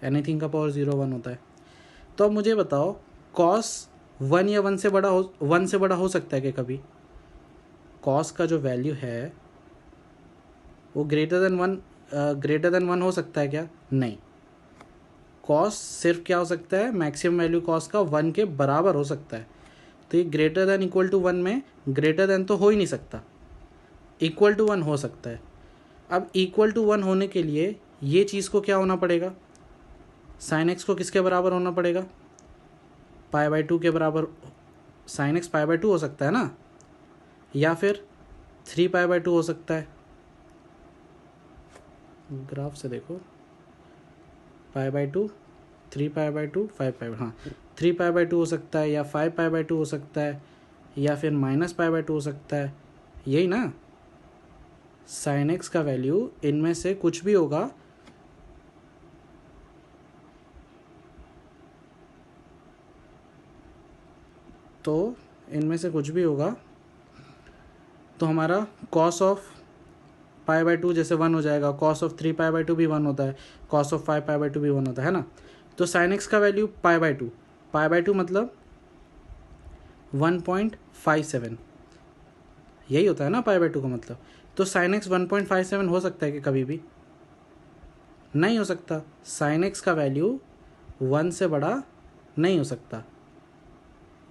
एनीथिंग का पावर 0 1 होता है। तो अब मुझे बताओ cos 1 या 1 से बड़ा हो सकता है क्या कभी, cos का जो वैल्यू है वो ग्रेटर देन 1 हो सकता है क्या, नहीं। cos सिर्फ क्या हो सकता है, मैक्सिमम वैल्यू cos का 1 के बराबर हो सकता है। तो ये ग्रेटर देन इक्वल टू 1 में ग्रेटर देन तो हो ही नहीं सकता, इक्वल टू 1 हो सकता है। अब इक्वल टू 1 होने के लिए ये चीज़ को क्या होना पड़ेगा, साइन एक्स को किसके बराबर होना पड़ेगा, π/2 के बराबर। साइन एक्स π/2 हो सकता है ना, या फिर 3π/2 हो सकता है, ग्राफ से देखो π/2 3π/2 5π, हाँ 3π/2 हो सकता है, या 5π/2 हो सकता है, या फिर माइनस पाई बाय 2 हो सकता है, यही ना। साइन एक्स का वैल्यू इनमें से कुछ भी होगा, तो इनमें से कुछ भी होगा तो हमारा कॉस ऑफ पाई बाय 2 जैसे 1 हो जाएगा, कॉस ऑफ 3 पाई बाय 2 भी 1 होता है, कॉस ऑफ 5 पाई बाय 2 भी 1 होता है ना। तो साइन एक्स का वैल्यू पाई बाय 2 मतलब 1.57, यही होता है ना पाई बाय 2 का मतलब। तो साइन एक्स 1.57 हो सकता है कि कभी भी नहीं हो सकता। साइन एक्स का वैल्यू 1 से बड़ा नहीं हो सकता,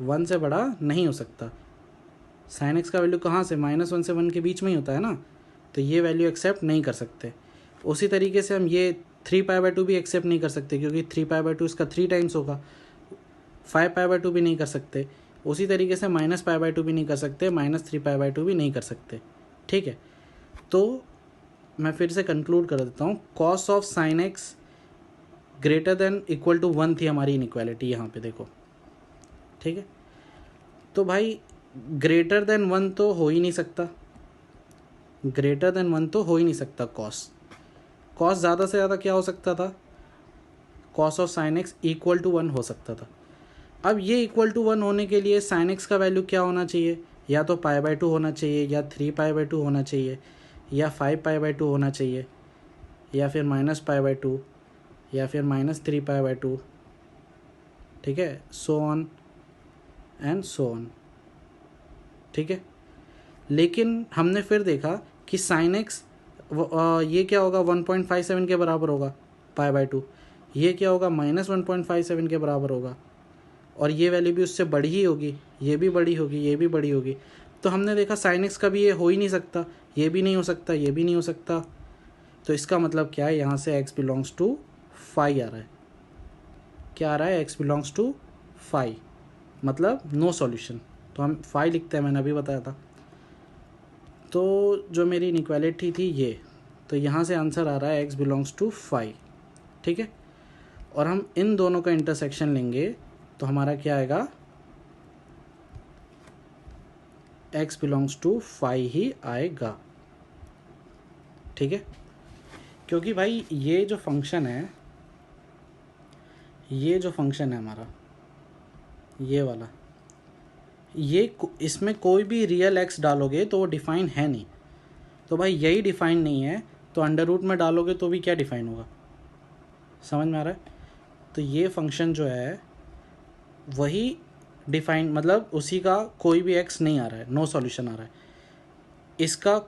1 से बड़ा नहीं हो सकता। साइन एक्स का वैल्यू कहाँ से, -1 से 1 के बीच में ही होता है ना, तो ये वैल्यू एक्सेप्ट नहीं कर सकते। उसी तरीके से हम ये 3 पाई बाय 2 भी एक्सेप्ट नहीं कर सकते, क्योंकि 3 पाई बाय 2 इसका 3 टाइम्स होगा। 5 पाई बाय 2 भी नहीं कर सकते। उसी तरीके से माइनस पाई बाय 2 भी नहीं कर सकते, -3 पाई बाय 2 भी नहीं कर सकते। ठीक है, तो मैं फिर से कंक्लूड कर देता हूँ। Cos of sine x greater than equal to 1 थी हमारी इनइक्वालिटी यहाँ पे, देखो। ठीक है, तो भाई ग्रेटर देन 1 तो हो ही नहीं सकता, ग्रेटर देन 1 तो हो ही नहीं सकता। कॉस ज़्यादा से ज़्यादा क्या हो सकता था, cos of sine x equal to 1 हो सकता था। अब ये इक्वल टू 1 होने के लिए साइन एक्स का वैल्यू क्या होना चाहिए, या तो पाई बाय 2 होना चाहिए, या 3 पाई बाय 2 होना चाहिए, या 5 पाई बाय 2 होना चाहिए, या फिर माइनस पाई बाय 2, या फिर -3 पाई बाय 2। ठीक है, so on and so on. ठीक है, लेकिन हमने फिर देखा कि साइन एक्स ये क्या होगा, 1.57 के बराबर होगा पाई बाय 2, ये क्या होगा -1.57 के बराबर होगा, और ये वैल्यू भी उससे बड़ी ही होगी, ये भी बड़ी होगी, ये भी बड़ी होगी। तो हमने देखा साइन एक्स का भी ये हो ही नहीं सकता, ये भी नहीं हो सकता, ये भी नहीं हो सकता। तो इसका मतलब क्या है, यहाँ से x बिलोंग्स टू फाई आ रहा है। क्या आ रहा है, x बिलोंग्स टू फाई, मतलब नो सॉल्यूशन। तो हम फाई लिखते हैं, मैंने अभी बताया था। तो जो मेरी इनइक्वालिटी थी ये, तो यहाँ से आंसर आ रहा है x बिलोंग्स टू फाई। ठीक है, और हम इन दोनों का इंटरसेक्शन लेंगे तो हमारा क्या आएगा, x बिलोंग्स टू फाई ही आएगा। ठीक है, क्योंकि भाई ये जो फंक्शन है, ये जो फंक्शन है हमारा, ये वाला, ये इसमें कोई भी रियल x डालोगे तो वो डिफाइन है नहीं। तो भाई यही डिफाइन नहीं है, तो अंडर रूट में डालोगे तो भी क्या डिफाइन होगा, समझ में आ रहा है। तो ये फंक्शन जो है वही डिफाइन, मतलब उसी का कोई भी x नहीं आ रहा है, नो सॉल्यूशन आ रहा है, इसका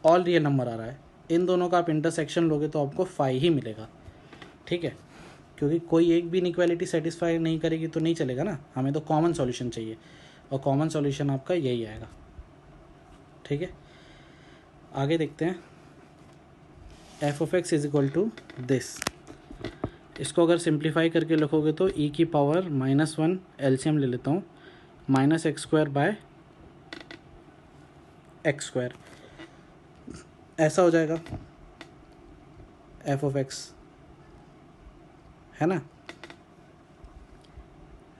ऑल रियल नंबर आ रहा है। इन दोनों का आप इंटरसेक्शन लोगे तो आपको फाई ही मिलेगा। ठीक है, क्योंकि कोई एक भी इनइक्वालिटी सेटिस्फाई नहीं करेगी तो नहीं चलेगा ना, हमें तो कॉमन सॉल्यूशन चाहिए, और कॉमन सॉल्यूशन आपका यही आएगा। ठीक है, आगे देखते हैं। F of x is equal to this, इसको अगर सिंप्लीफाई करके लिखोगे तो e की पावर -1, एलसीएम ले लेता हूँ, -x² बाय x², ऐसा हो जाएगा एफ ऑफ एक्स, है ना,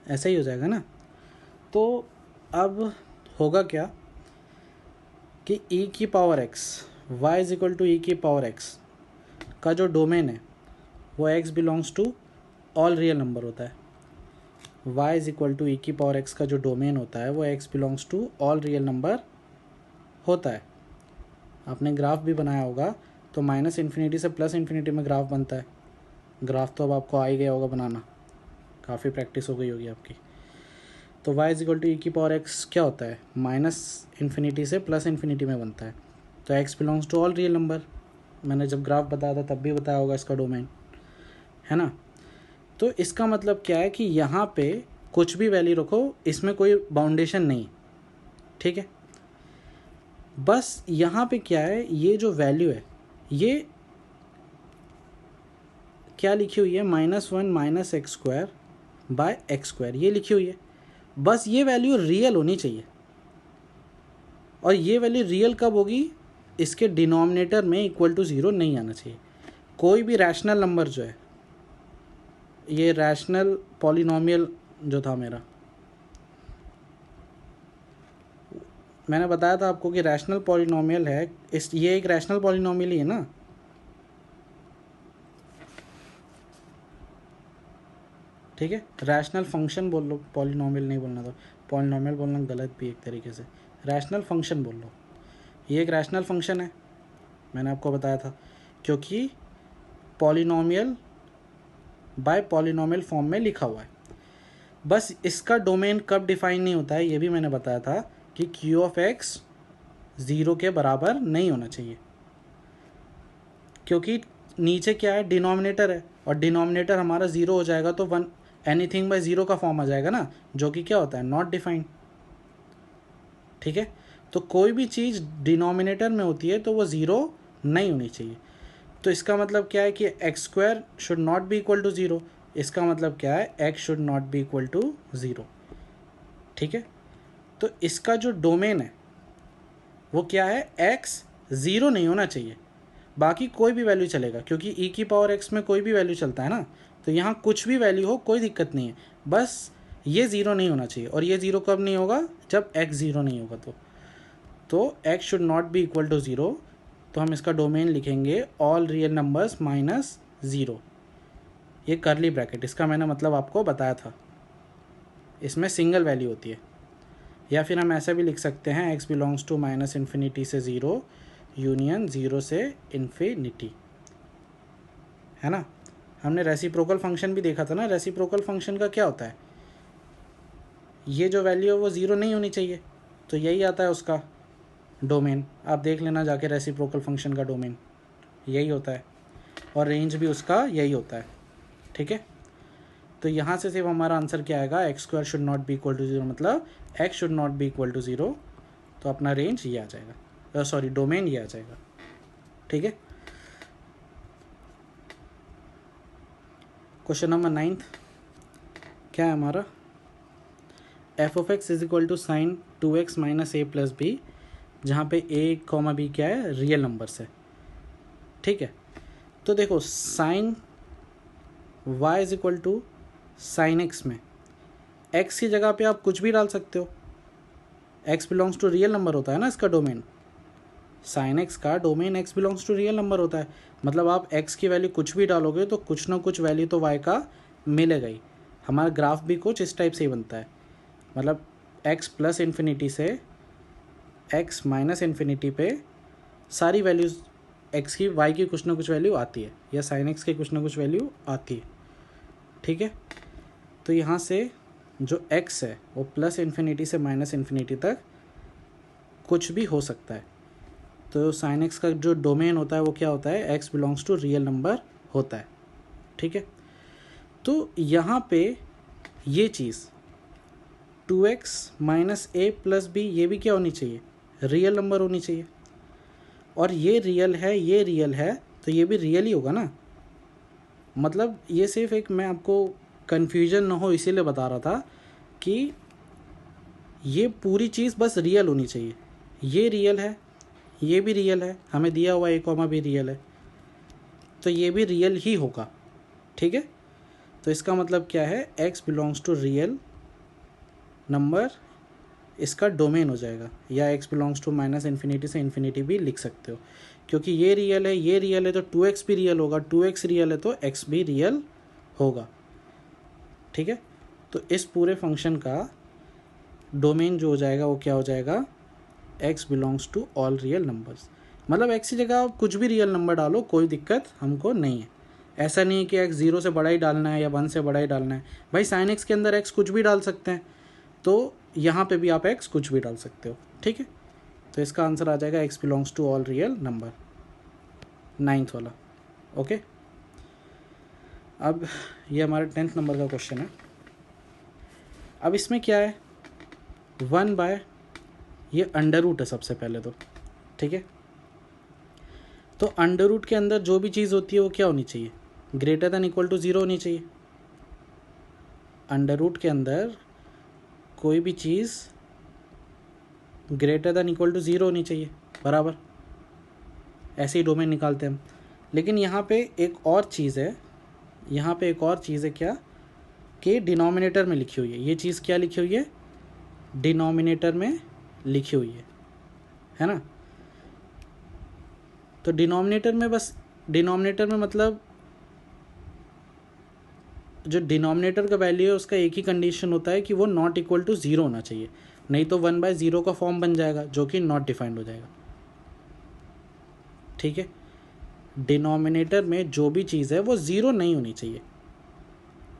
ऐसा ही हो जाएगा ना। तो अब होगा क्या कि e की power x, y is equal to e की पावर x का जो डोमेन है वो x belongs to all real number होता है। y is equal to e की पावर x का जो डोमेन होता है वो x belongs to all real number होता है। आपने ग्राफ भी बनाया होगा, तो -∞ से +∞ में ग्राफ बनता है। ग्राफ तो अब आपको आ ही गया होगा बनाना, काफ़ी प्रैक्टिस हो गई होगी आपकी। तो y is equal to e की पावर x क्या होता है, -∞ से +∞ में बनता है। तो x belongs to all real number, मैंने जब ग्राफ बताया था तब भी बताया होगा इसका डोमेन, है ना। तो इसका मतलब क्या है कि यहाँ पे कुछ भी वैल्यू रखो, इसमें कोई बाउंडेशन नहीं। ठीक है, बस यहाँ पे क्या है, ये जो वैल्यू है ये क्या लिखी हुई है, -1 -x² बाय x², ये लिखी हुई है। बस ये वैल्यू रियल होनी चाहिए, और ये वैल्यू रियल कब होगी, इसके डिनोमिनेटर में इक्वल टू 0 नहीं आना चाहिए। कोई भी रैशनल नंबर जो है, ये रैशनल पॉलिनोमियल जो था मेरा, मैंने बताया था आपको कि रैशनल पॉलिनोमियल है, ये एक रैशनल पॉलिनोमियल ही है ना। ठीक है, रैशनल फंक्शन बोल लो, पॉलिनोमियल नहीं बोलना था, पॉलिनोमियल बोलना गलत भी एक तरीके से, रैशनल फंक्शन बोल लो। ये एक रैशनल फंक्शन है, मैंने आपको बताया था, क्योंकि पॉलिनोमियल बाय पॉलिनोमियल फॉर्म में लिखा हुआ है। बस इसका डोमेन कब डिफाइन नहीं होता है ये भी मैंने बताया था कि क्यू ऑफ एक्स 0 के बराबर नहीं होना चाहिए, क्योंकि नीचे क्या है, डिनोमिनेटर है, और डिनोमिनेटर हमारा 0 हो जाएगा तो 1 एनीथिंग बाय 0 का फॉर्म आ जाएगा ना, जो कि क्या होता है, नॉट डिफाइंड। ठीक है, तो कोई भी चीज़ डिनोमिनेटर में होती है तो वो 0 नहीं होनी चाहिए। तो इसका मतलब क्या है कि x square should not be equal to 0। इसका मतलब क्या है, x should not be equal to 0। ठीक है, तो इसका जो डोमेन है वो क्या है, एक्स 0 नहीं होना चाहिए, बाकी कोई भी वैल्यू चलेगा, क्योंकि ई की पावर एक्स में कोई भी वैल्यू चलता है ना, तो यहाँ कुछ भी वैल्यू हो कोई दिक्कत नहीं है, बस ये 0 नहीं होना चाहिए। और ये 0 कब नहीं होगा, जब एक्स 0 नहीं होगा। तो x should not be equal to 0, तो हम इसका डोमेन लिखेंगे ऑल रियल नंबर्स माइनस 0, ये करली ब्रैकेट, इसका मैंने मतलब आपको बताया था, इसमें सिंगल वैल्यू होती है। या फिर हम ऐसा भी लिख सकते हैं, x belongs to minus infinity से 0 यूनियन 0 से इन्फिनिटी, है ना। हमने रेसिप्रोकल फंक्शन भी देखा था ना, रेसिप्रोकल फंक्शन का क्या होता है, ये जो वैल्यू है वो 0 नहीं होनी चाहिए, तो यही आता है उसका डोमेन। आप देख लेना जाके, रेसिप्रोकल फंक्शन का डोमेन यही होता है, और रेंज भी उसका यही होता है। ठीक है, तो यहाँ से सिर्फ हमारा आंसर क्या आएगा, x square should not be equal to 0, मतलब x should not be equal to 0, तो अपना रेंज ये आ जाएगा, सॉरी डोमेन ये आ जाएगा। ठीक है, क्वेश्चन नंबर 9 क्या है हमारा, f of x is equal to sine 2x minus a plus b, जहाँ पे a कॉमा बी क्या है, रियल नंबर्स है। ठीक है, तो देखो sine y is equal to sine x में x की जगह पे आप कुछ भी डाल सकते हो, x belongs to real number होता है ना इसका डोमेन, साइन एक्स का domain x belongs to real number होता है, मतलब आप x की वैल्यू कुछ भी डालोगे तो कुछ ना कुछ वैल्यू तो y का मिलेगा ही। हमारा ग्राफ भी कुछ इस टाइप से ही बनता है, मतलब x प्लस इन्फिनिटी से x माइनस इन्फिनिटी पे सारी वैल्यूज़ x की y की कुछ ना कुछ वैल्यू आती है, या साइन x की कुछ ना कुछ वैल्यू आती है। ठीक है, तो यहाँ से जो x है वो प्लस इन्फिनिटी से माइनस इन्फिनिटी तक कुछ भी हो सकता है, तो साइन x का जो डोमेन होता है वो क्या होता है, x belongs to real number होता है। ठीक है, तो यहाँ पे ये चीज़ 2x minus a plus b, ये भी क्या होनी चाहिए, रियल नंबर होनी चाहिए, और ये रियल है, ये रियल है, तो ये भी रियल ही होगा ना। मतलब ये सिर्फ एक, मैं आपको कन्फ्यूजन ना हो इसीलिए बता रहा था कि ये पूरी चीज़ बस रियल होनी चाहिए, ये रियल है, ये भी रियल है, हमें दिया हुआ ए कॉमा भी रियल है, तो ये भी रियल ही होगा। ठीक है, तो इसका मतलब क्या है, x belongs to real number इसका डोमेन हो जाएगा, या x belongs to minus infinity से इन्फिनिटी भी लिख सकते हो, क्योंकि ये रियल है, ये रियल है, तो 2x भी रियल होगा, 2x रियल है तो x भी रियल होगा। ठीक है, तो इस पूरे फंक्शन का डोमेन जो हो जाएगा वो क्या हो जाएगा, x belongs to all real numbers, मतलब x की जगह आप कुछ भी रियल नंबर डालो, कोई दिक्कत हमको नहीं है। ऐसा नहीं है कि x 0 से बड़ा ही डालना है या 1 से बड़ा ही डालना है, भाई साइन x के अंदर x कुछ भी डाल सकते हैं, तो यहाँ पे भी आप x कुछ भी डाल सकते हो। ठीक है, तो इसका आंसर आ जाएगा x belongs to all real number, 9th वाला। ओके, अब ये हमारा 10th नंबर का क्वेश्चन है। अब इसमें क्या है, 1 बाय ये अंडर रूट है सबसे पहले तो। ठीक है, तो अंडर रूट के अंदर जो भी चीज़ होती है वो क्या होनी चाहिए, ग्रेटर दैन इक्वल टू 0 होनी चाहिए। अंडर रूट के अंदर कोई भी चीज़ ग्रेटर दैन इक्वल टू 0 होनी चाहिए, बराबर, ऐसे ही डोमेन निकालते हैं हम। लेकिन यहाँ पे एक और चीज़ है, यहाँ पे एक और चीज़ है क्या, कि डिनोमिनेटर में लिखी हुई है, ये चीज़ क्या लिखी हुई है, डिनोमिनेटर में लिखी हुई है। है ना। तो डिनोमिनेटर में मतलब जो डिनोमिनेटर का वैल्यू है उसका एक ही कंडीशन होता है कि वो नॉट इक्वल टू 0 होना चाहिए, नहीं तो 1/0 का फॉर्म बन जाएगा जो कि नॉट डिफाइंड हो जाएगा। ठीक है, डिनोमिनेटर में जो भी चीज़ है वो 0 नहीं होनी चाहिए,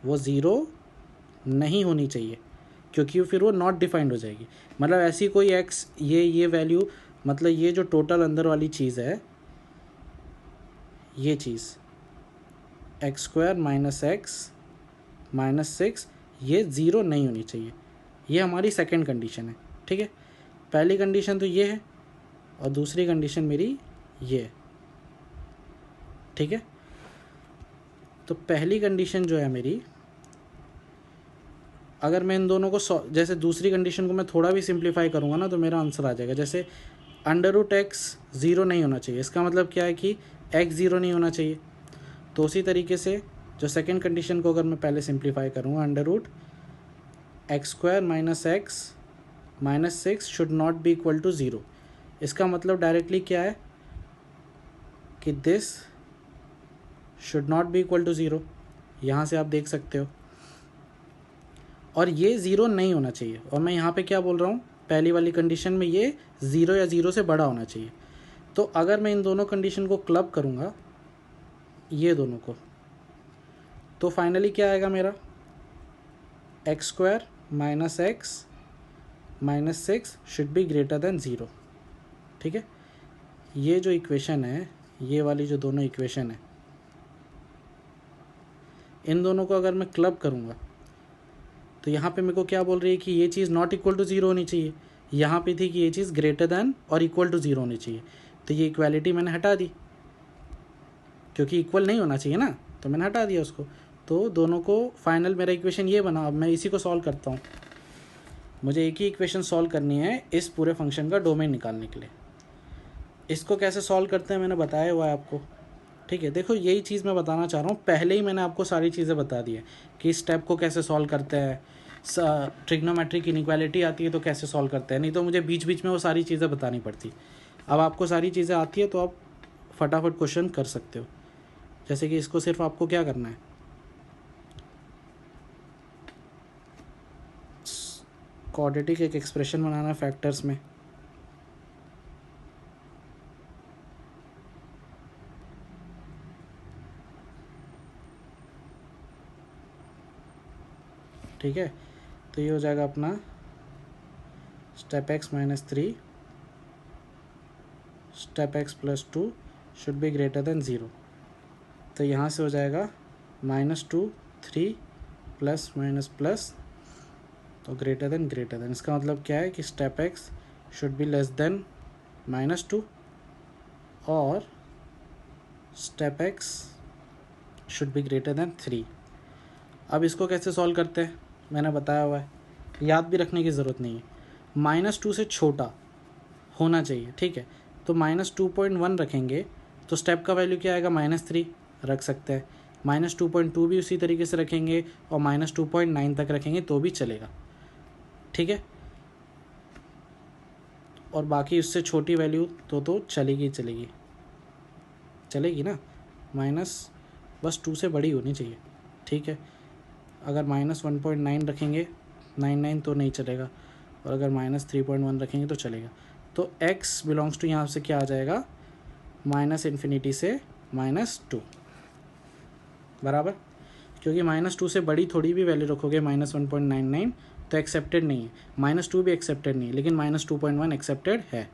वो 0 नहीं होनी चाहिए, क्योंकि फिर वो नॉट डिफाइंड हो जाएगी। मतलब ऐसी कोई एक्स ये वैल्यू, मतलब ये जो टोटल अंदर वाली चीज़ है, ये चीज़ x² - x -6 ये 0 नहीं होनी चाहिए। ये हमारी सेकंड कंडीशन है। ठीक है, पहली कंडीशन तो ये है और दूसरी कंडीशन मेरी ये है। ठीक है, तो पहली कंडीशन जो है मेरी, अगर मैं इन दोनों को जैसे दूसरी कंडीशन को मैं थोड़ा भी सिंप्लीफाई करूँगा ना तो मेरा आंसर आ जाएगा। जैसे √x 0 नहीं होना चाहिए, इसका मतलब क्या है कि x 0 नहीं होना चाहिए। तो उसी तरीके से जो सेकंड कंडीशन को अगर मैं पहले सिंप्लीफाई करूँगा, √x² - x -6 should not be equal to 0। इसका मतलब डायरेक्टली क्या है कि this should not be equal to 0, यहाँ से आप देख सकते हो। और ये 0 नहीं होना चाहिए, और मैं यहाँ पे क्या बोल रहा हूँ, पहली वाली कंडीशन में ये 0 या 0 से बड़ा होना चाहिए। तो अगर मैं इन दोनों कंडीशन को क्लब करूँगा, ये दोनों को, तो फाइनली क्या आएगा मेरा, x² - x -6 should be greater then 0। ठीक है, ये जो इक्वेशन है, ये वाली जो दोनों इक्वेशन है, इन दोनों को अगर मैं क्लब करूँगा तो यहाँ पे मेरे को क्या बोल रही है कि ये चीज़ नॉट इक्वल टू 0 होनी चाहिए, यहाँ पे थी कि ये चीज़ ग्रेटर दैन और इक्वल टू 0 होनी चाहिए। तो ये इक्वालिटी मैंने हटा दी, क्योंकि इक्वल नहीं होना चाहिए ना, तो मैंने हटा दिया उसको। तो दोनों को फाइनल मेरा इक्वेशन ये बना। अब मैं इसी को सॉल्व करता हूँ। मुझे एक ही इक्वेशन सॉल्व करनी है इस पूरे फंक्शन का डोमेन निकालने के लिए। इसको कैसे सॉल्व करते हैं मैंने बताया हुआ है आपको। ठीक है, देखो यही चीज़ मैं बताना चाह रहा हूँ। पहले ही मैंने आपको सारी चीज़ें बता दी है कि स्टेप को कैसे सॉल्व करते हैं, ट्रिग्नोमेट्रिक इनइक्वालिटी आती है तो कैसे सॉल्व करते हैं, नहीं तो मुझे बीच बीच में वो सारी चीज़ें बतानी पड़ती। अब आपको सारी चीज़ें आती है तो आप फटाफट क्वेश्चन कर सकते हो। जैसे कि इसको सिर्फ आपको क्या करना है, क्वाड्रेटिक एक एक्सप्रेशन बनाना है फैक्टर्स में। ठीक है, तो ये हो जाएगा अपना step x - 3 step x + 2 should be greater then 0। तो यहाँ से हो जाएगा -2 3 प्लस माइनस प्लस, तो ग्रेटर देन। इसका मतलब क्या है कि step x should be less than -2 और step x should be greater then 3। अब इसको कैसे सॉल्व करते हैं मैंने बताया हुआ है, याद भी रखने की ज़रूरत नहीं है। -2 से छोटा होना चाहिए। ठीक है, तो -2.1 रखेंगे तो स्टेप का वैल्यू क्या आएगा, -3 रख सकते हैं। -2.2 भी उसी तरीके से रखेंगे और -2.9 तक रखेंगे तो भी चलेगा। ठीक है, और बाकी उससे छोटी वैल्यू तो चलेगी ना, बस 2 से बड़ी होनी चाहिए। ठीक है, अगर -1.9 रखेंगे 99 तो नहीं चलेगा, और अगर -3.1 रखेंगे तो चलेगा। तो x बिलोंग्स टू यहाँ से क्या आ जाएगा, -∞ से -2 बराबर, क्योंकि -2 से बड़ी थोड़ी भी वैल्यू रखोगे -1.99 तो एक्सेप्टेड नहीं है, -2 भी एक्सेप्टेड नहीं है, लेकिन -2.1 एक्सेप्टेड है।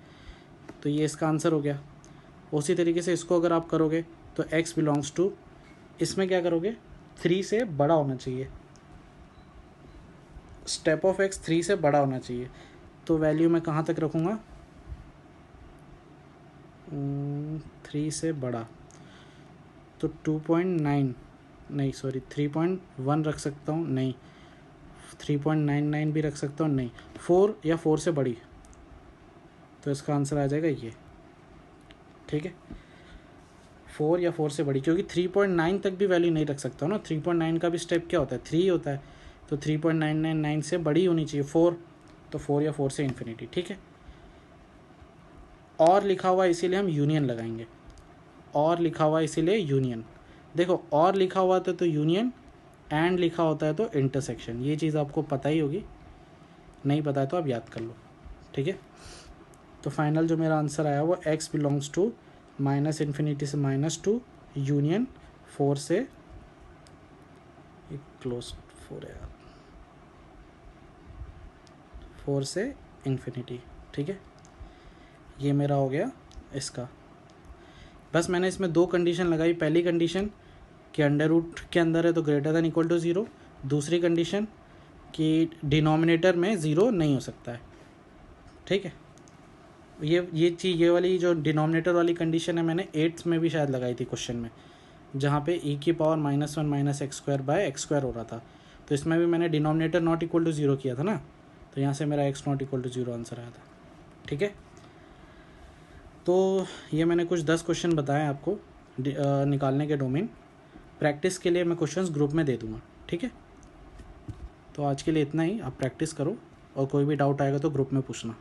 तो ये इसका आंसर हो गया। उसी तरीके से इसको अगर आप करोगे तो x बिलोंग्स टू, इसमें क्या करोगे, 3 से बड़ा होना चाहिए, स्टेप ऑफ x 3 से बड़ा होना चाहिए। तो वैल्यू मैं कहाँ तक रखूँगा, 3 से बड़ा, तो 2.9 नहीं सॉरी 3.1 रख सकता हूँ, नहीं 3.99 भी रख सकता हूँ, नहीं 4 या 4 से बड़ी, तो इसका आंसर आ जाएगा ये। ठीक है, 4 या 4 से बड़ी, क्योंकि 3.9 तक भी वैल्यू नहीं रख सकता हूँ ना। 3.9 का भी स्टेप क्या होता है, 3 होता है, तो 3.999 से बड़ी होनी चाहिए 4, तो 4 या 4 से इन्फिनिटी। ठीक है, और लिखा हुआ है इसीलिए हम यूनियन लगाएंगे, और लिखा हुआ है इसीलिए यूनियन। देखो और लिखा हुआ था तो यूनियन, एंड लिखा होता है तो इंटरसेक्शन, ये चीज़ आपको पता ही होगी, नहीं पता है तो आप याद कर लो, ठीक है। तो फाइनल जो मेरा आंसर आया वो x बिलोंग्स टू -∞ से -2 यूनियन 4 से क्लोज 4 है, 4 से इन्फिनिटी, ठीक है। ये मेरा हो गया इसका। बस मैंने इसमें 2 कंडीशन लगाई, पहली कंडीशन कि अंडर रूट के अंदर है तो ग्रेटर दैन इक्वल टू 0, दूसरी कंडीशन कि डिनोमिनेटर में 0 नहीं हो सकता है, ठीक है। ये चीज़, ये वाली जो डिनोमिनेटर वाली कंडीशन है मैंने 8th में भी शायद लगाई थी क्वेश्चन में, जहाँ पे e की पावर -1 - x² हो रहा था, तो इसमें भी मैंने डिनोमिनेटर नॉट इक्वल टू 0 किया था ना, तो यहाँ से मेरा x not equal to 0 answer आया था, ठीक है। तो ये मैंने कुछ 10 क्वेश्चन बताए आपको निकालने के डोमेन। प्रैक्टिस के लिए मैं क्वेश्चंस ग्रुप में दे दूँगा, ठीक है। तो आज के लिए इतना ही, आप प्रैक्टिस करो और कोई भी डाउट आएगा तो ग्रुप में पूछना।